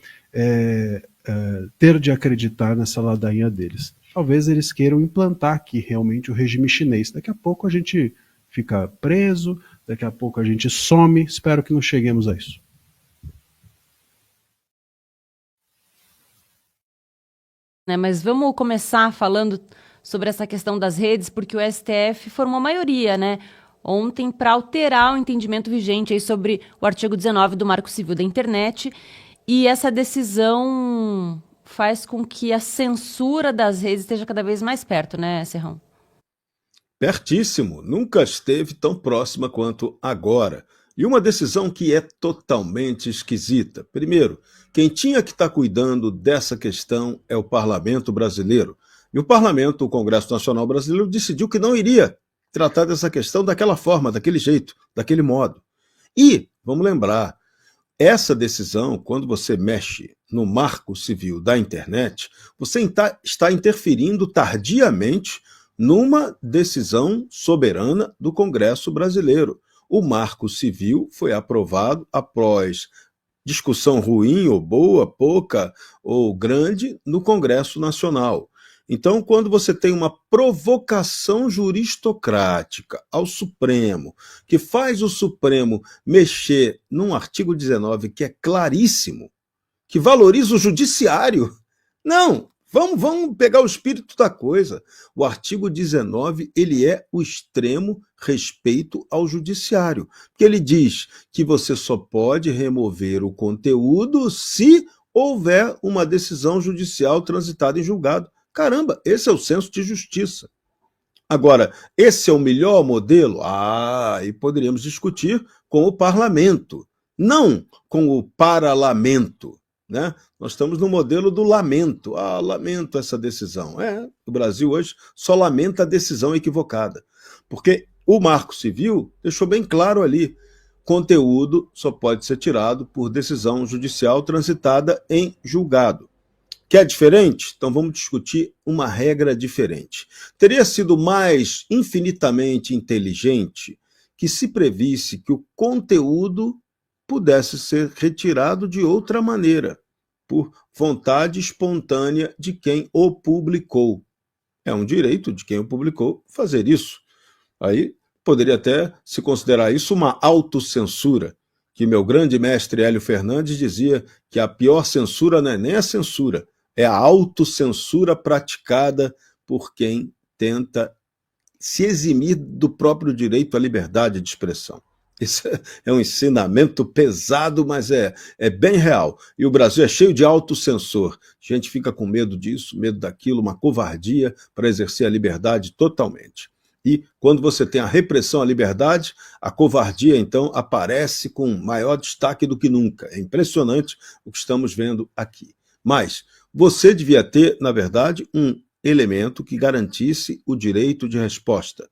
ter de acreditar nessa ladainha deles. Talvez eles queiram implantar aqui realmente o regime chinês. Daqui a pouco a gente fica preso, daqui a pouco a gente some. Espero que não cheguemos a isso. Mas vamos começar falando sobre essa questão das redes, porque o STF formou maioria, né, ontem para alterar o entendimento vigente aí sobre o artigo 19 do Marco Civil da Internet, e essa decisão faz com que a censura das redes esteja cada vez mais perto, né, Serrão? Pertíssimo, nunca esteve tão próxima quanto agora. E uma decisão que é totalmente esquisita. Primeiro, quem tinha que estar cuidando dessa questão é o parlamento brasileiro. E o parlamento, o Congresso Nacional Brasileiro, decidiu que não iria tratar dessa questão daquela forma, daquele jeito, daquele modo. E, vamos lembrar, essa decisão, quando você mexe no marco civil da internet, você está interferindo tardiamente numa decisão soberana do Congresso brasileiro. O marco civil foi aprovado após discussão ruim ou boa, pouca ou grande no Congresso Nacional. Então, quando você tem uma provocação juristocrática ao Supremo, que faz o Supremo mexer num artigo 19 que é claríssimo, que valoriza o judiciário, não, vamos pegar o espírito da coisa. O artigo 19, ele é o extremo respeito ao judiciário, porque ele diz que você só pode remover o conteúdo se houver uma decisão judicial transitada em julgado. Caramba, esse é o senso de justiça. Agora, esse é o melhor modelo? E poderíamos discutir com o parlamento, não com o parlamento, né? Nós estamos no modelo do lamento. Lamento essa decisão. O Brasil hoje só lamenta a decisão equivocada, porque o Marco Civil deixou bem claro ali, conteúdo só pode ser tirado por decisão judicial transitada em julgado. Que é diferente? Então vamos discutir uma regra diferente. Teria sido mais infinitamente inteligente que se previsse que o conteúdo pudesse ser retirado de outra maneira, por vontade espontânea de quem o publicou. É um direito de quem o publicou fazer isso. Aí poderia até se considerar isso uma autocensura, que meu grande mestre Hélio Fernandes dizia que a pior censura não é nem a censura, é a autocensura praticada por quem tenta se eximir do próprio direito à liberdade de expressão. Isso é um ensinamento pesado, mas é bem real. E o Brasil é cheio de autocensor. A gente fica com medo disso, medo daquilo, uma covardia para exercer a liberdade totalmente. E quando você tem a repressão à liberdade, a covardia, então, aparece com maior destaque do que nunca. É impressionante o que estamos vendo aqui. Mas você devia ter, na verdade, um elemento que garantisse o direito de resposta.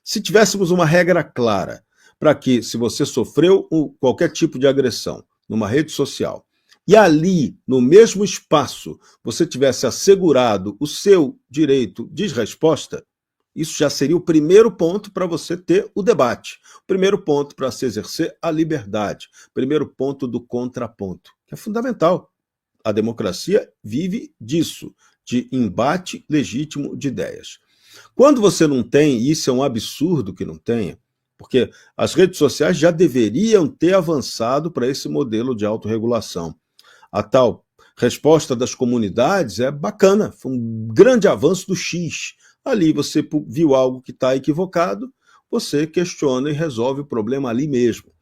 Se tivéssemos uma regra clara para que, se você sofreu qualquer tipo de agressão numa rede social, e ali, no mesmo espaço, você tivesse assegurado o seu direito de resposta, isso já seria o primeiro ponto para você ter o debate, o primeiro ponto para se exercer a liberdade, o primeiro ponto do contraponto, que é fundamental. A democracia vive disso, de embate legítimo de ideias. Quando você não tem, e isso é um absurdo que não tenha, porque as redes sociais já deveriam ter avançado para esse modelo de autorregulação. A tal resposta das comunidades é bacana, foi um grande avanço do X. Ali você viu algo que está equivocado, você questiona e resolve o problema ali mesmo.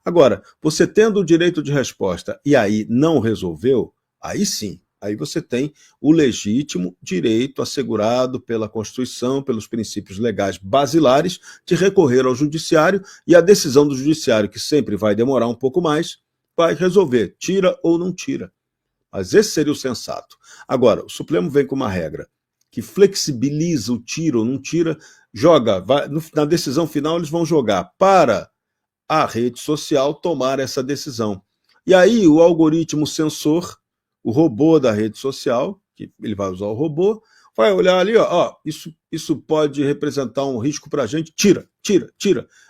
Agora, você tendo o direito de resposta e aí não resolveu, aí sim, aí você tem o legítimo direito assegurado pela Constituição, pelos princípios legais basilares, de recorrer ao judiciário, e a decisão do judiciário, que sempre vai demorar um pouco mais, vai resolver, tira ou não tira. Mas esse seria o sensato. Agora, o Supremo vem com uma regra que flexibiliza o tira ou não tira, joga, na decisão final eles vão jogar para a rede social tomar essa decisão. E aí o algoritmo censor, o robô da rede social, que ele vai usar o robô, vai olhar ali, isso pode representar um risco para a gente, tira.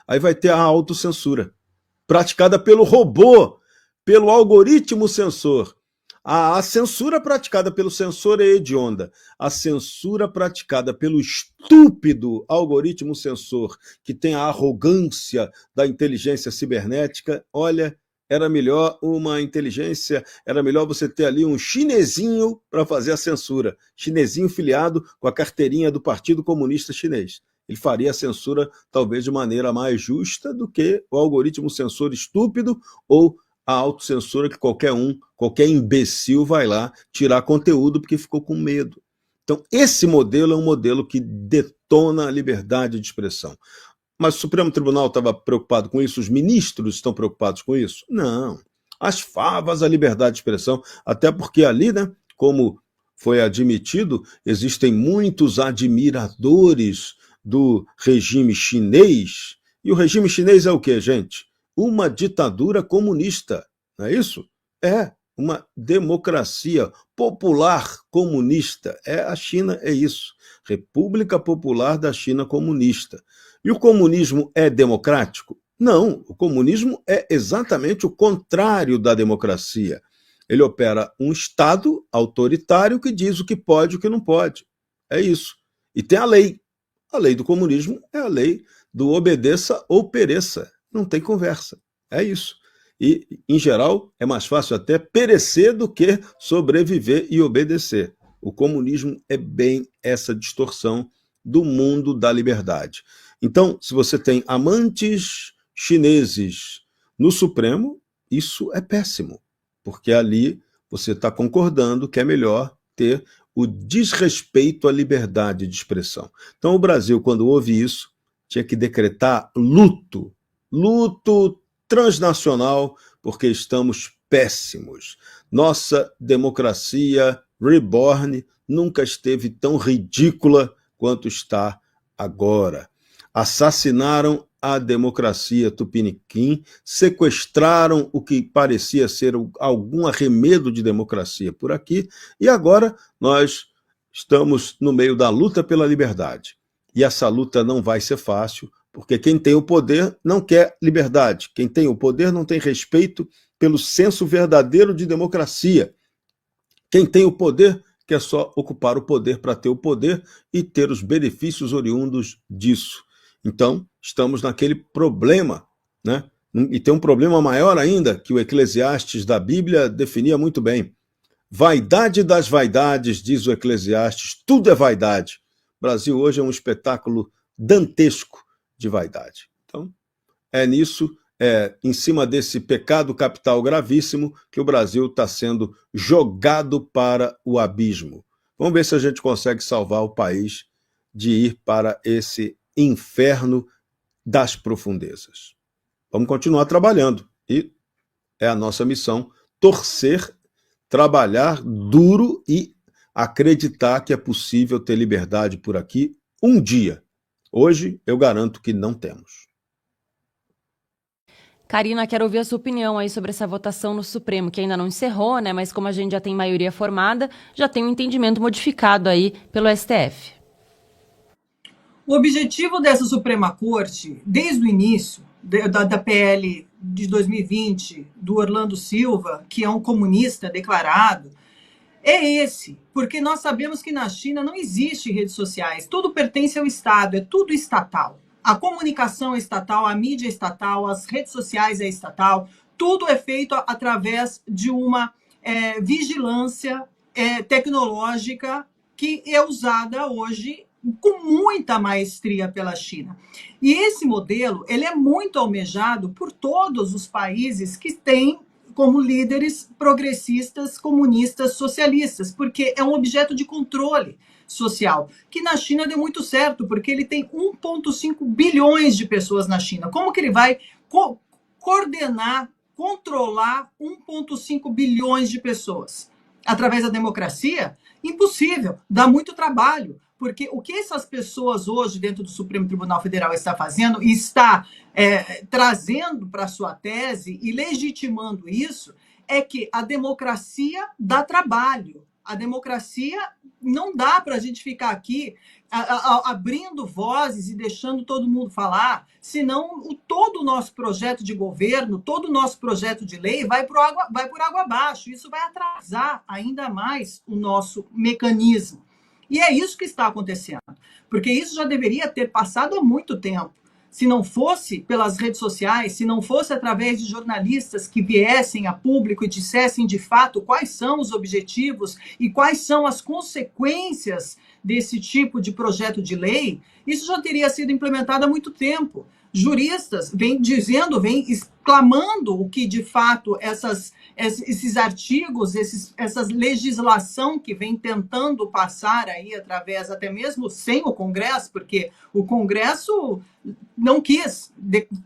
Aí vai ter a autocensura, praticada pelo robô, pelo algoritmo censor. A censura praticada pelo censor é hedionda. A censura praticada pelo estúpido algoritmo censor, que tem a arrogância da inteligência cibernética, olha, era melhor uma inteligência, era melhor você ter ali um chinesinho para fazer a censura. Chinesinho filiado com a carteirinha do Partido Comunista Chinês. Ele faria a censura talvez de maneira mais justa do que o algoritmo censor estúpido ou a autocensura que qualquer imbecil vai lá tirar conteúdo porque ficou com medo. Então, esse modelo é um modelo que detona a liberdade de expressão. Mas o Supremo Tribunal estava preocupado com isso? Os ministros estão preocupados com isso? Não. As favas à liberdade de expressão, até porque ali, né, como foi admitido, existem muitos admiradores do regime chinês. E o regime chinês é o quê, gente? Uma ditadura comunista, não é isso? É uma democracia popular comunista. A China é isso. República Popular da China Comunista. E o comunismo é democrático? Não, o comunismo é exatamente o contrário da democracia. Ele opera um Estado autoritário que diz o que pode e o que não pode. É isso. E tem a lei. A lei do comunismo é a lei do obedeça ou pereça. Não tem conversa. É isso. E, em geral, é mais fácil até perecer do que sobreviver e obedecer. O comunismo é bem essa distorção do mundo da liberdade. Então, se você tem amantes chineses no Supremo, isso é péssimo, porque ali você está concordando que é melhor ter o desrespeito à liberdade de expressão. Então, o Brasil, quando houve isso, tinha que decretar luto transnacional, porque estamos péssimos. Nossa democracia reborn nunca esteve tão ridícula quanto está agora. Assassinaram a democracia tupiniquim, sequestraram o que parecia ser algum arremedo de democracia por aqui, e agora nós estamos no meio da luta pela liberdade. E essa luta não vai ser fácil, porque quem tem o poder não quer liberdade. Quem tem o poder não tem respeito pelo senso verdadeiro de democracia. Quem tem o poder quer só ocupar o poder para ter o poder e ter os benefícios oriundos disso. Então, estamos naquele problema, né? E tem um problema maior ainda, que o Eclesiastes da Bíblia definia muito bem. Vaidade das vaidades, diz o Eclesiastes, tudo é vaidade. O Brasil hoje é um espetáculo dantesco de vaidade. Então, é nisso, em cima desse pecado capital gravíssimo, que o Brasil está sendo jogado para o abismo. Vamos ver se a gente consegue salvar o país de ir para esse inferno das profundezas. Vamos continuar trabalhando. E é a nossa missão torcer, trabalhar duro e acreditar que é possível ter liberdade por aqui um dia. Hoje, eu garanto que não temos. Karina, quero ouvir a sua opinião aí sobre essa votação no Supremo, que ainda não encerrou, né? Mas como a gente já tem maioria formada, já tem um entendimento modificado aí pelo STF. O objetivo dessa Suprema Corte, desde o início da PL de 2020, do Orlando Silva, que é um comunista declarado, é esse, porque nós sabemos que na China não existe redes sociais, tudo pertence ao Estado, é tudo estatal. A comunicação é estatal, a mídia é estatal, as redes sociais é estatal, tudo é feito através de uma vigilância tecnológica que é usada hoje com muita maestria pela China. E esse modelo, ele é muito almejado por todos os países que têm como líderes progressistas, comunistas, socialistas, porque é um objeto de controle social, que na China deu muito certo, porque ele tem 1,5 bilhões de pessoas na China. Como que ele vai coordenar, controlar 1,5 bilhões de pessoas? Através da democracia? Impossível, dá muito trabalho. Porque o que essas pessoas hoje, dentro do Supremo Tribunal Federal, está fazendo e está trazendo para a sua tese e legitimando isso, é que a democracia dá trabalho. A democracia não dá para a gente ficar aqui abrindo vozes e deixando todo mundo falar, senão todo o nosso projeto de governo, todo o nosso projeto de lei vai por água abaixo. Isso vai atrasar ainda mais o nosso mecanismo. E é isso que está acontecendo, porque isso já deveria ter passado há muito tempo. se não fosse pelas redes sociais, se não fosse através de jornalistas que viessem a público e dissessem de fato quais são os objetivos e quais são as consequências desse tipo de projeto de lei, isso já teria sido implementado há muito tempo. Juristas vêm dizendo, vêm exclamando o que de fato esses artigos, essa legislação que vem tentando passar aí através, até mesmo sem o Congresso, porque o Congresso não quis,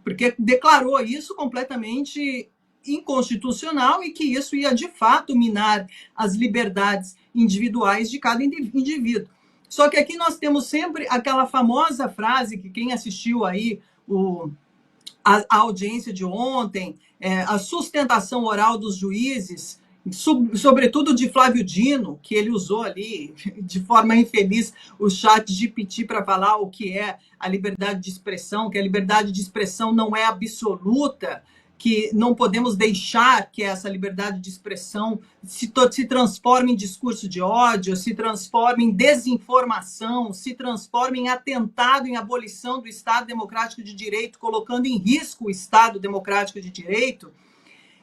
porque declarou isso completamente inconstitucional e que isso ia de fato minar as liberdades individuais de cada indivíduo. Só que aqui nós temos sempre aquela famosa frase que quem assistiu aí a audiência de ontem, a sustentação oral dos juízes, sobretudo de Flávio Dino, que ele usou ali de forma infeliz o chat GPT para falar o que é a liberdade de expressão, que a liberdade de expressão não é absoluta, que não podemos deixar que essa liberdade de expressão se transforme em discurso de ódio, se transforme em desinformação, se transforme em atentado, em abolição do Estado Democrático de Direito, colocando em risco o Estado Democrático de Direito.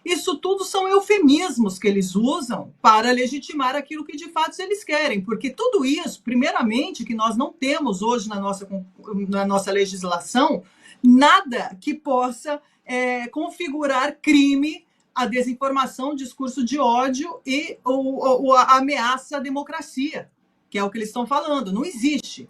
Isso tudo são eufemismos que eles usam para legitimar aquilo que de fato eles querem, porque tudo isso, primeiramente, que nós não temos hoje na nossa legislação, nada que possa configurar crime a desinformação, o discurso de ódio e a ameaça à democracia, que é o que eles estão falando. Não existe.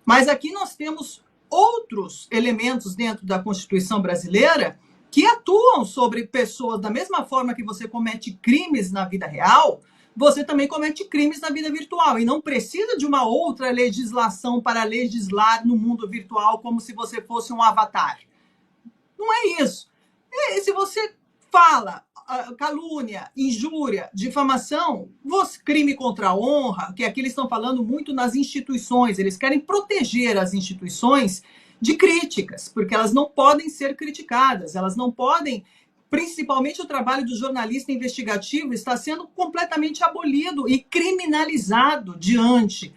Mas aqui nós temos outros elementos dentro da Constituição brasileira que atuam sobre pessoas da mesma forma que você comete crimes na vida real, você também comete crimes na vida virtual. E não precisa de uma outra legislação para legislar no mundo virtual como se você fosse um avatar. Não é isso. Se você fala calúnia, injúria, difamação, crime contra a honra, que aqui eles estão falando muito nas instituições, eles querem proteger as instituições de críticas, porque elas não podem ser criticadas, elas não podem, principalmente o trabalho do jornalista investigativo está sendo completamente abolido e criminalizado diante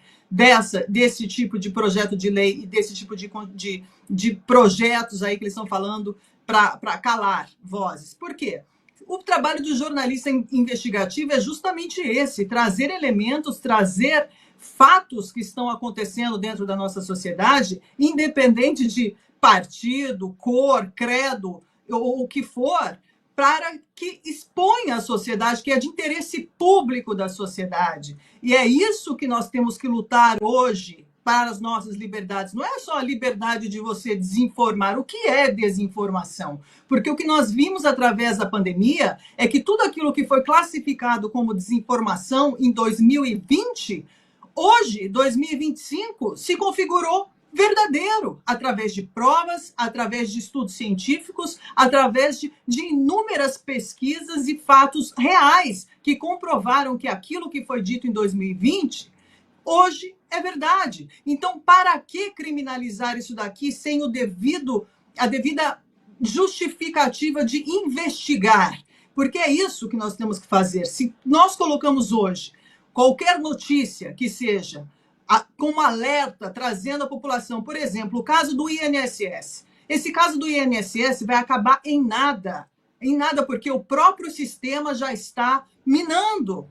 desse tipo de projeto de lei e desse tipo de projetos aí que eles estão falando para calar vozes. Por quê? O trabalho do jornalista investigativo é justamente esse, trazer elementos, trazer fatos que estão acontecendo dentro da nossa sociedade, independente de partido, cor, credo ou o que for, para que exponha a sociedade, que é de interesse público da sociedade. E é isso que nós temos que lutar hoje para as nossas liberdades. Não é só a liberdade de você desinformar. O que é desinformação? Porque o que nós vimos através da pandemia é que tudo aquilo que foi classificado como desinformação em 2020, hoje, 2025, se configurou verdadeiro, através de provas, através de estudos científicos, através de inúmeras pesquisas e fatos reais que comprovaram que aquilo que foi dito em 2020, hoje é verdade. Então, para que criminalizar isso daqui sem a devida justificativa de investigar? Porque é isso que nós temos que fazer. Se nós colocamos hoje qualquer notícia que seja com um alerta, trazendo a população, por exemplo, o caso do INSS. Esse caso do INSS vai acabar em nada, porque o próprio sistema já está minando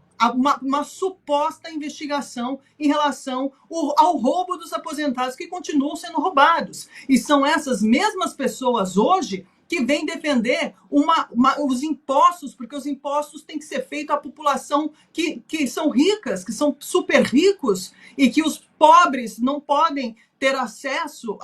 uma suposta investigação em relação ao roubo dos aposentados que continuam sendo roubados. E são essas mesmas pessoas hoje que vêm defender os impostos, porque os impostos têm que ser feitos à população que são ricas, que são super ricos, e que os pobres não podem ter acesso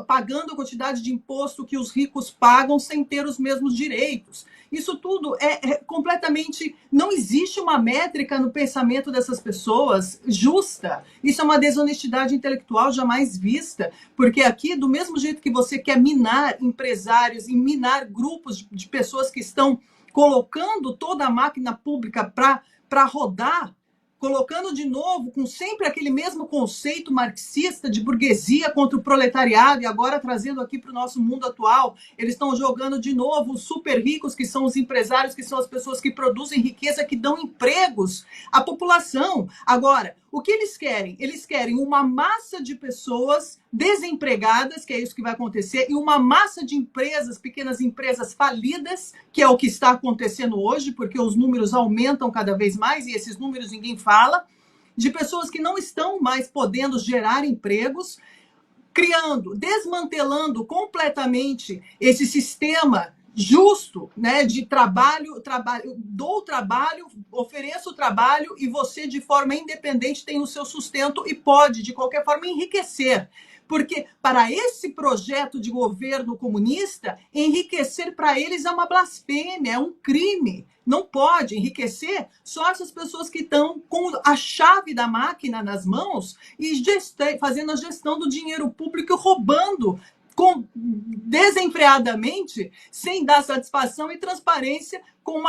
pagando a quantidade de imposto que os ricos pagam sem ter os mesmos direitos. Isso tudo é completamente... Não existe uma métrica no pensamento dessas pessoas justa. Isso é uma desonestidade intelectual jamais vista, porque aqui, do mesmo jeito que você quer minar empresários e minar grupos de pessoas que estão colocando toda a máquina pública para rodar, colocando de novo, com sempre aquele mesmo conceito marxista de burguesia contra o proletariado, e agora trazendo aqui para o nosso mundo atual, eles estão jogando de novo os super ricos, que são os empresários, que são as pessoas que produzem riqueza, que dão empregos à população. Agora, o que eles querem? Eles querem uma massa de pessoas desempregadas, que é isso que vai acontecer, e uma massa de empresas, pequenas empresas falidas, que é o que está acontecendo hoje, porque os números aumentam cada vez mais, e esses números ninguém fala, de pessoas que não estão mais podendo gerar empregos, desmantelando completamente esse sistema justo, né, de dou trabalho, ofereço trabalho e você, de forma independente, tem o seu sustento e pode, de qualquer forma, enriquecer. Porque, para esse projeto de governo comunista, enriquecer para eles é uma blasfêmia, é um crime. Não pode enriquecer só essas pessoas que estão com a chave da máquina nas mãos e fazendo a gestão do dinheiro público, roubando desenfreadamente, sem dar satisfação e transparência, com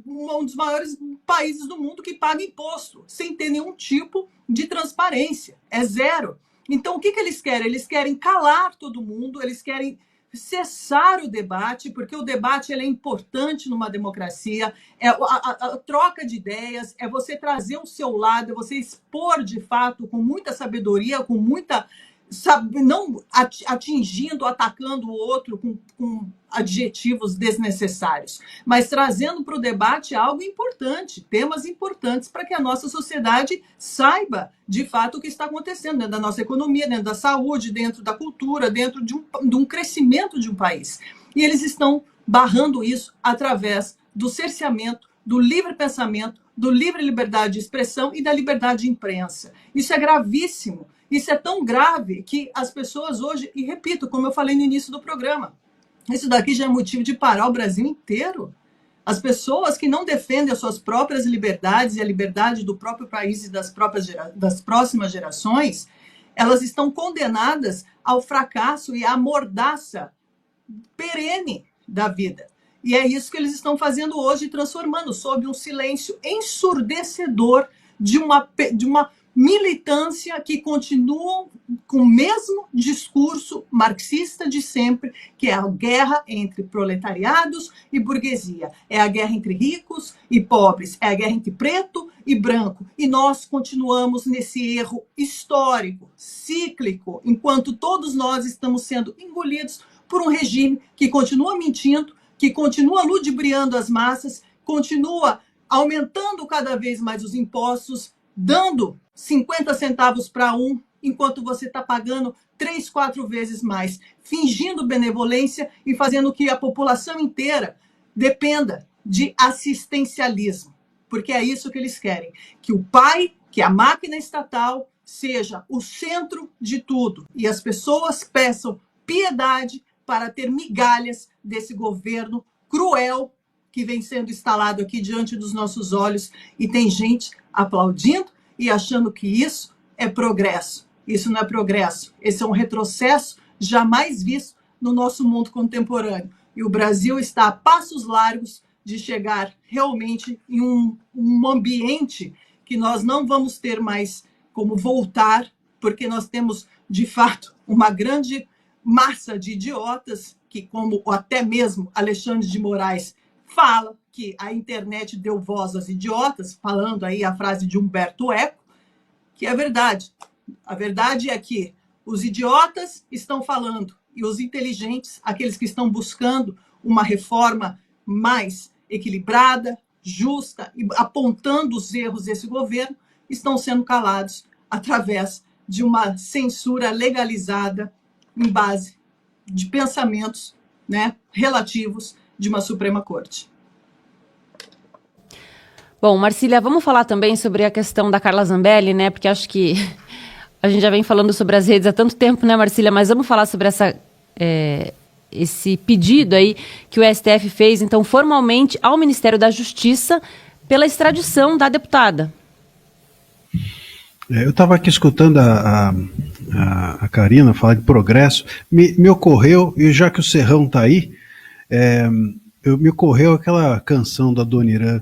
um dos maiores países do mundo que paga imposto, sem ter nenhum tipo de transparência. É zero. Então, o que eles querem? Eles querem calar todo mundo, eles querem cessar o debate, porque o debate ele é importante numa democracia, é a troca de ideias, é você trazer o seu lado, é você expor de fato com muita sabedoria, com muita, não atingindo, atacando o outro com adjetivos desnecessários, mas trazendo para o debate algo importante, temas importantes para que a nossa sociedade saiba de fato o que está acontecendo dentro da nossa economia, dentro da saúde, dentro da cultura, dentro de um crescimento de um país. E eles estão barrando isso através do cerceamento, do livre pensamento, do livre liberdade de expressão e da liberdade de imprensa. Isso é gravíssimo. Isso é tão grave que as pessoas hoje, e repito, como eu falei no início do programa, isso daqui já é motivo de parar o Brasil inteiro. As pessoas que não defendem as suas próprias liberdades e a liberdade do próprio país e das próximas gerações, elas estão condenadas ao fracasso e à mordaça perene da vida. E é isso que eles estão fazendo hoje, transformando sob um silêncio ensurdecedor de uma militância que continuam com o mesmo discurso marxista de sempre, que é a guerra entre proletariados e burguesia. É a guerra entre ricos e pobres, é a guerra entre preto e branco. E nós continuamos nesse erro histórico, cíclico, enquanto todos nós estamos sendo engolidos por um regime que continua mentindo, que continua ludibriando as massas, continua aumentando cada vez mais os impostos, dando 50 centavos para um, enquanto você está pagando 3, 4 vezes mais, fingindo benevolência e fazendo que a população inteira dependa de assistencialismo. Porque é isso que eles querem, que o pai, que a máquina estatal, seja o centro de tudo e as pessoas peçam piedade para ter migalhas desse governo cruel que vem sendo instalado aqui diante dos nossos olhos, e tem gente aplaudindo e achando que isso é progresso. Isso não é progresso, esse é um retrocesso jamais visto no nosso mundo contemporâneo. E o Brasil está a passos largos de chegar realmente em um ambiente que nós não vamos ter mais como voltar, porque nós temos, de fato, uma grande massa de idiotas que, como até mesmo Alexandre de Moraes fala, que a internet deu voz aos idiotas, falando aí a frase de Humberto Eco, que é verdade. A verdade é que os idiotas estão falando e os inteligentes, aqueles que estão buscando uma reforma mais equilibrada, justa e apontando os erros desse governo, estão sendo calados através de uma censura legalizada em base de pensamentos, né, relativos de uma Suprema Corte. Bom, Marcília, vamos falar também sobre a questão da Carla Zambelli, né? Porque acho que a gente já vem falando sobre as redes há tanto tempo, né, Marcília? Mas vamos falar sobre esse pedido aí que o STF fez, então, formalmente ao Ministério da Justiça pela extradição da deputada. Eu estava aqui escutando a Karina falar de progresso, me ocorreu, e já que o Serrão está aí, me ocorreu aquela canção da Dona Irã,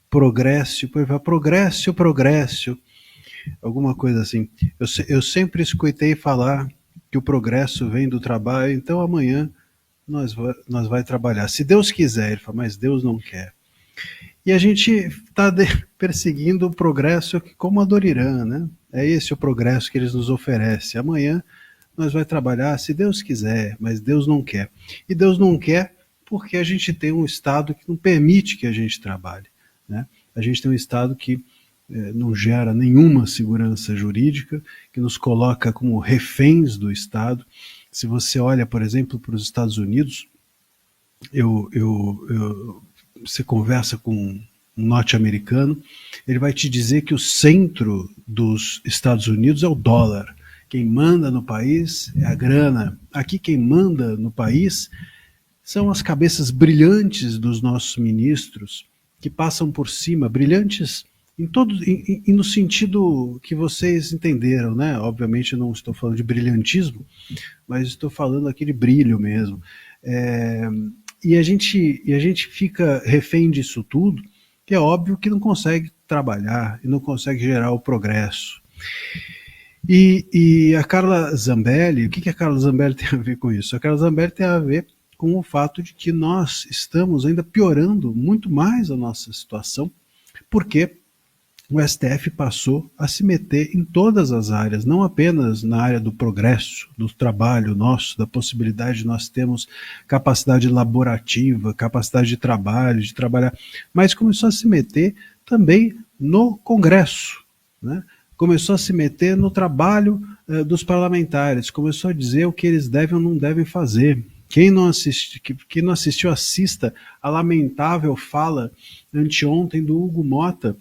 progresso, progresso, alguma coisa assim. Eu sempre escutei falar que o progresso vem do trabalho, então amanhã nós vai trabalhar. Se Deus quiser, ele fala, mas Deus não quer. E a gente está perseguindo o progresso como a Dona Irã, né? É esse o progresso que eles nos oferecem. Amanhã nós vai trabalhar se Deus quiser, mas Deus não quer. E Deus não quer porque a gente tem um Estado que não permite que a gente trabalhe, né? A gente tem um Estado que não gera nenhuma segurança jurídica, que nos coloca como reféns do Estado. Se você olha, por exemplo, para os Estados Unidos, você conversa com um norte-americano, ele vai te dizer que o centro dos Estados Unidos é o dólar. Quem manda no país é a grana. Aqui quem manda no país são as cabeças brilhantes dos nossos ministros, que passam por cima, brilhantes e no sentido que vocês entenderam, né? Obviamente não estou falando de brilhantismo, mas estou falando aqui de brilho mesmo. E a gente fica refém disso tudo, que é óbvio que não consegue trabalhar e não consegue gerar o progresso. E a Carla Zambelli, o que a Carla Zambelli tem a ver com isso? A Carla Zambelli tem a ver com o fato de que nós estamos ainda piorando muito mais a nossa situação, porque o STF passou a se meter em todas as áreas, não apenas na área do progresso, do trabalho nosso, da possibilidade de nós termos capacidade laborativa, capacidade de trabalho, de trabalhar, mas começou a se meter também no Congresso, né? Começou a se meter no trabalho dos parlamentares, começou a dizer o que eles devem ou não devem fazer. Quem não assistiu, assista a lamentável fala anteontem do Hugo Mota,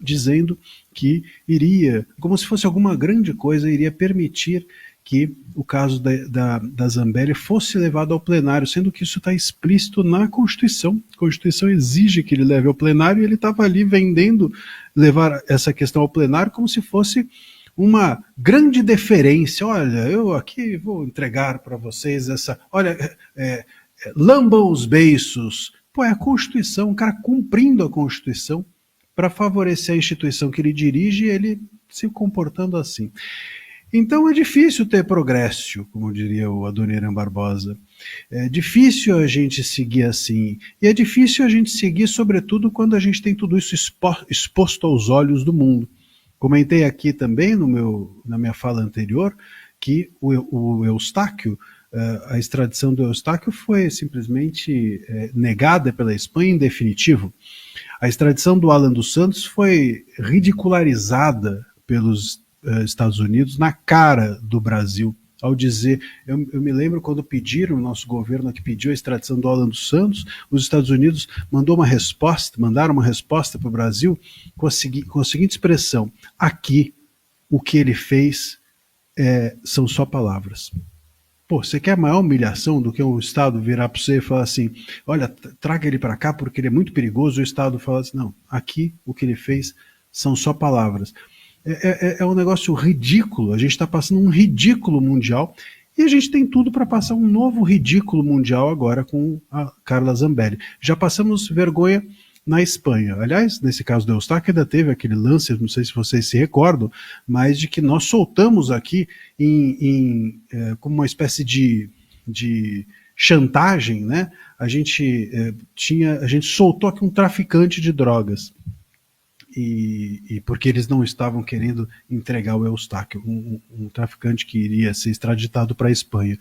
dizendo que iria, como se fosse alguma grande coisa, iria permitir que o caso da Zambelli fosse levado ao plenário, sendo que isso está explícito na Constituição. A Constituição exige que ele leve ao plenário e ele estava ali vendendo levar essa questão ao plenário como se fosse uma grande deferência. Olha, eu aqui vou entregar para vocês essa... Olha, lambam os beiços. Pô, é a Constituição, o cara cumprindo a Constituição para favorecer a instituição que ele dirige, ele se comportando assim. Então é difícil ter progresso, como diria o Adoniran Barbosa. É difícil a gente seguir assim. E é difícil a gente seguir, sobretudo, quando a gente tem tudo isso exposto aos olhos do mundo. Comentei aqui também, na minha fala anterior, que o Eustáquio, a extradição do Eustáquio foi simplesmente negada pela Espanha em definitivo. A extradição do Alan dos Santos foi ridicularizada pelos Estados Unidos na cara do Brasil, ao dizer, eu me lembro quando pediram, o nosso governo que pediu a extradição do Alan dos Santos, os Estados Unidos mandaram uma resposta para o Brasil com a seguinte expressão: aqui o que ele fez são só palavras. Pô, você quer maior humilhação do que o Estado virar para você e falar assim, olha, traga ele para cá porque ele é muito perigoso, o Estado fala assim, não, aqui o que ele fez são só palavras. É um negócio ridículo, a gente está passando um ridículo mundial e a gente tem tudo para passar um novo ridículo mundial agora com a Carla Zambelli. Já passamos vergonha na Espanha. Aliás, nesse caso do Eustáquio ainda teve aquele lance, não sei se vocês se recordam, mas de que nós soltamos aqui como uma espécie de chantagem, né? A gente soltou aqui um traficante de drogas. E porque eles não estavam querendo entregar o Eustáquio, um traficante que iria ser extraditado para a Espanha.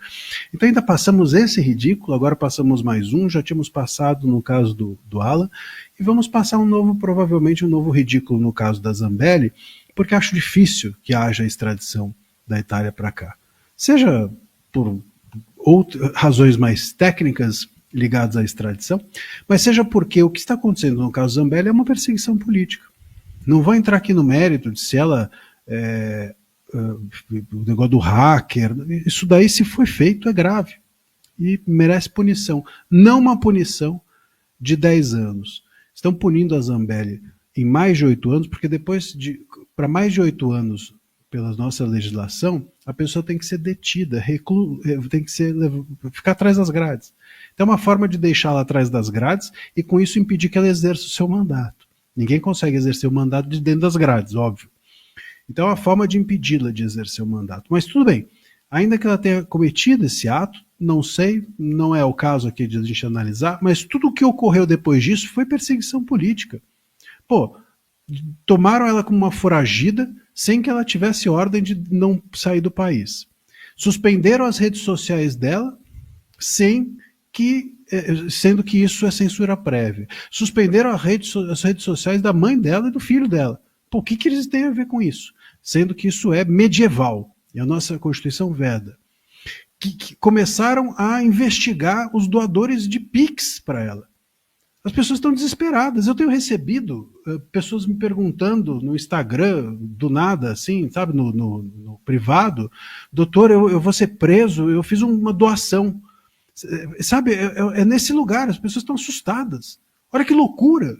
Então ainda passamos esse ridículo, agora passamos mais um, já tínhamos passado no caso do Alan, e vamos passar provavelmente um novo ridículo no caso da Zambelli, porque acho difícil que haja extradição da Itália para cá. Seja por razões mais técnicas ligadas à extradição, mas seja porque o que está acontecendo no caso Zambelli é uma perseguição política. Não vou entrar aqui no mérito de se ela, o negócio do hacker, isso daí se foi feito é grave e merece punição. Não uma punição de 10 anos. Estão punindo a Zambelli em mais de 8 anos, porque para mais de 8 anos, pela nossa legislação, a pessoa tem que ser detida, tem que ficar atrás das grades. Então é uma forma de deixá-la atrás das grades e com isso impedir que ela exerça o seu mandato. Ninguém consegue exercer o mandato de dentro das grades, óbvio. Então é uma forma de impedi-la de exercer o mandato. Mas tudo bem, ainda que ela tenha cometido esse ato, não sei, não é o caso aqui de a gente analisar, mas tudo o que ocorreu depois disso foi perseguição política. Pô, tomaram ela como uma foragida sem que ela tivesse ordem de não sair do país. Suspenderam as redes sociais dela, sendo que isso é censura prévia. Suspenderam as redes sociais da mãe dela e do filho dela. Pô, o que eles têm a ver com isso? Sendo que isso é medieval, e a nossa Constituição veda. Que começaram a investigar os doadores de Pix para ela. As pessoas estão desesperadas. Eu tenho recebido pessoas me perguntando no Instagram, do nada, assim, sabe, no privado, doutor, eu vou ser preso, eu fiz uma doação. Sabe, é nesse lugar, as pessoas estão assustadas. Olha que loucura.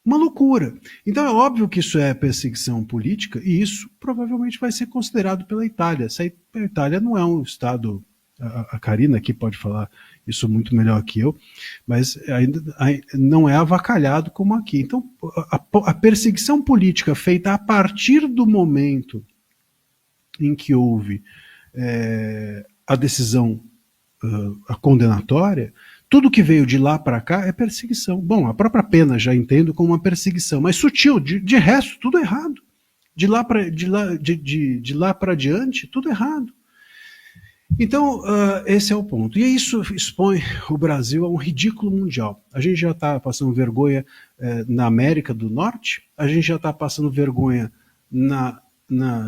Uma loucura. Então é óbvio que isso é perseguição política e isso provavelmente vai ser considerado pela Itália. A Itália não é um Estado, a Karina aqui pode falar isso muito melhor que eu, mas ainda não é avacalhado como aqui. Então a perseguição política feita a partir do momento em que houve a decisão a condenatória, tudo que veio de lá para cá é perseguição. Bom, a própria pena já entendo como uma perseguição, mas sutil, de resto, tudo errado. De lá para diante, tudo errado. Então, esse é o ponto. E isso expõe o Brasil a um ridículo mundial. A gente já está passando vergonha na América do Norte, a gente já está passando vergonha na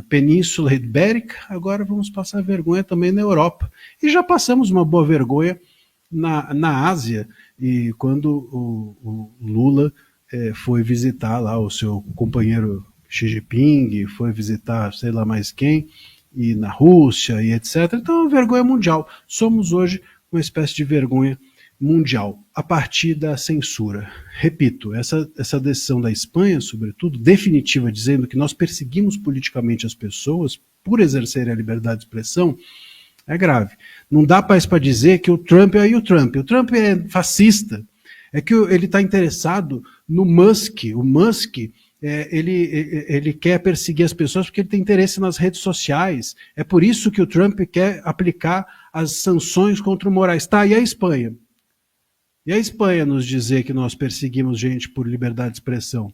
Península Ibérica, agora vamos passar vergonha também na Europa. E já passamos uma boa vergonha na Ásia, e quando o Lula foi visitar lá o seu companheiro Xi Jinping, foi visitar sei lá mais quem, e na Rússia e etc. Então é uma vergonha mundial. Somos hoje uma espécie de vergonha mundial, a partir da censura. Repito, essa decisão da Espanha, sobretudo, definitiva, dizendo que nós perseguimos politicamente as pessoas por exercerem a liberdade de expressão, é grave. Não dá mais para dizer que o Trump é o Trump. O Trump é fascista. É que ele está interessado no Musk. O Musk, ele quer perseguir as pessoas porque ele tem interesse nas redes sociais. É por isso que o Trump quer aplicar as sanções contra o Moraes. Tá, e a Espanha? E a Espanha nos dizer que nós perseguimos gente por liberdade de expressão?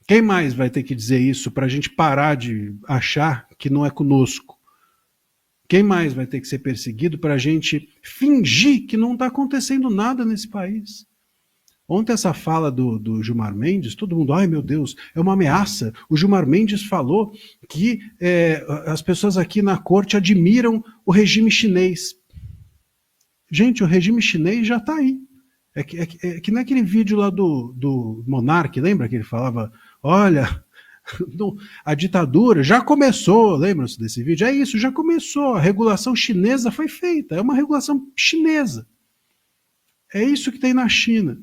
Quem mais vai ter que dizer isso para a gente parar de achar que não é conosco? Quem mais vai ter que ser perseguido para a gente fingir que não está acontecendo nada nesse país? Ontem essa fala do Gilmar Mendes, todo mundo, ai meu Deus, é uma ameaça. O Gilmar Mendes falou que as pessoas aqui na corte admiram o regime chinês. Gente, o regime chinês já está aí. É que naquele vídeo lá do Monark, lembra que ele falava, olha, a ditadura já começou, lembram-se desse vídeo? É isso, já começou, a regulação chinesa foi feita, é uma regulação chinesa. É isso que tem na China.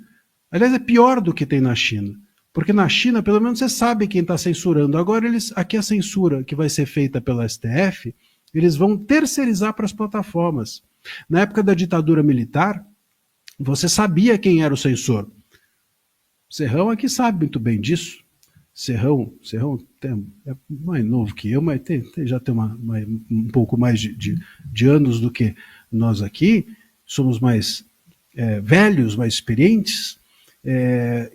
Aliás, é pior do que tem na China, porque na China, pelo menos você sabe quem está censurando. Agora, aqui a censura que vai ser feita pela STF, eles vão terceirizar para as plataformas. Na época da ditadura militar, você sabia quem era o censor. Serrão aqui sabe muito bem disso. Serrão é mais novo que eu, mas já tem um pouco mais de anos do que nós aqui. Somos mais velhos, mais experientes.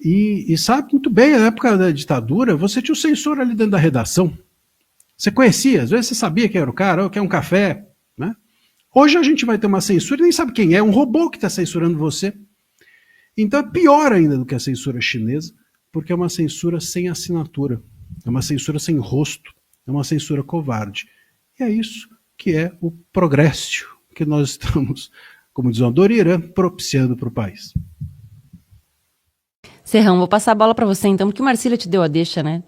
E sabe muito bem, na época da ditadura, você tinha o censor ali dentro da redação. Você conhecia, às vezes você sabia quem era o cara, quer um café, né? Hoje a gente vai ter uma censura e nem sabe quem é um robô que está censurando você. Então é pior ainda do que a censura chinesa, porque é uma censura sem assinatura, é uma censura sem rosto, é uma censura covarde. E é isso que é o progresso que nós estamos, como diz o Adoniran, propiciando para o país. Serrão, vou passar a bola para você então, porque o Marcílio te deu a deixa, né?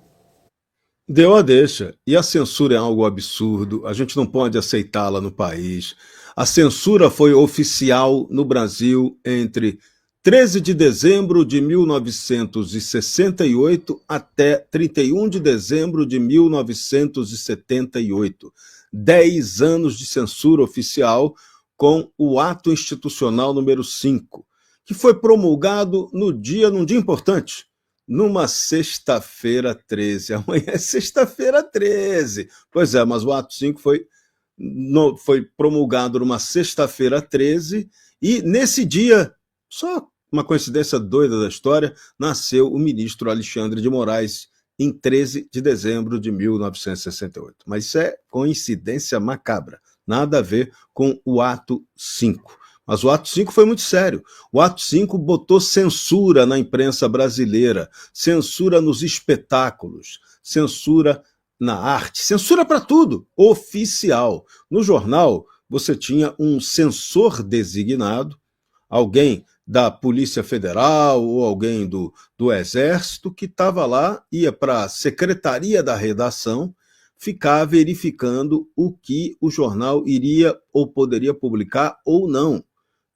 Deu a deixa. E a censura é algo absurdo, a gente não pode aceitá-la no país. A censura foi oficial no Brasil entre 13 de dezembro de 1968 até 31 de dezembro de 1978. 10 anos de censura oficial com o Ato Institucional número 5, que foi promulgado num dia importante, numa sexta-feira 13. Amanhã é sexta-feira 13. Pois é, mas o Ato 5 foi promulgado numa sexta-feira 13 e nesse dia, só uma coincidência doida da história, nasceu o ministro Alexandre de Moraes, em 13 de dezembro de 1968. Mas isso é coincidência macabra, nada a ver com o ato 5. Mas o ato 5 foi muito sério. O ato 5 botou censura na imprensa brasileira, censura nos espetáculos, censura na arte, censura para tudo, oficial. No jornal, você tinha um censor designado, alguém da Polícia Federal ou alguém do Exército que estava lá, ia para a secretaria da redação, ficar verificando o que o jornal iria ou poderia publicar ou não.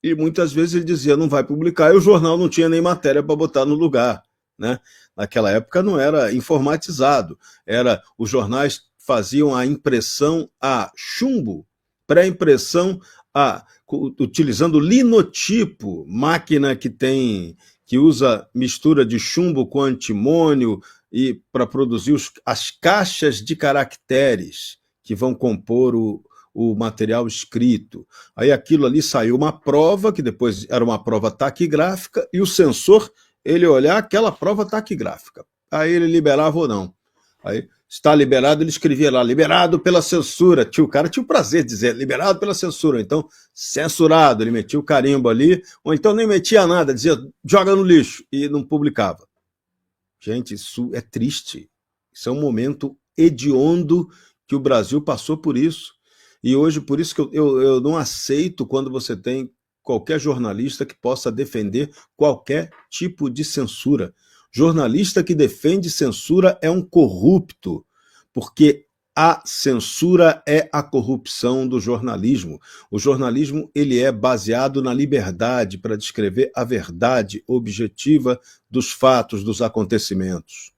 E muitas vezes ele dizia, não vai publicar, e o jornal não tinha nem matéria para botar no lugar, né? Naquela época não era informatizado, os jornais faziam a impressão a chumbo, pré-impressão utilizando linotipo, máquina que usa mistura de chumbo com antimônio e para produzir as caixas de caracteres que vão compor o material escrito. Aí aquilo ali saiu uma prova, que depois era uma prova taquigráfica, e o censor, ele olhar aquela prova taquigráfica. Aí ele liberava ou não. Aí, está liberado, ele escrevia lá, liberado pela censura. O cara tinha o prazer de dizer, liberado pela censura. Então, censurado, ele metia o carimbo ali, ou então nem metia nada, dizia, joga no lixo, e não publicava. Gente, isso é triste. Isso é um momento hediondo que o Brasil passou por isso. E hoje, por isso que eu não aceito quando você tem qualquer jornalista que possa defender qualquer tipo de censura. Jornalista que defende censura é um corrupto, porque a censura é a corrupção do jornalismo. O jornalismo ele é baseado na liberdade para descrever a verdade objetiva dos fatos, dos acontecimentos.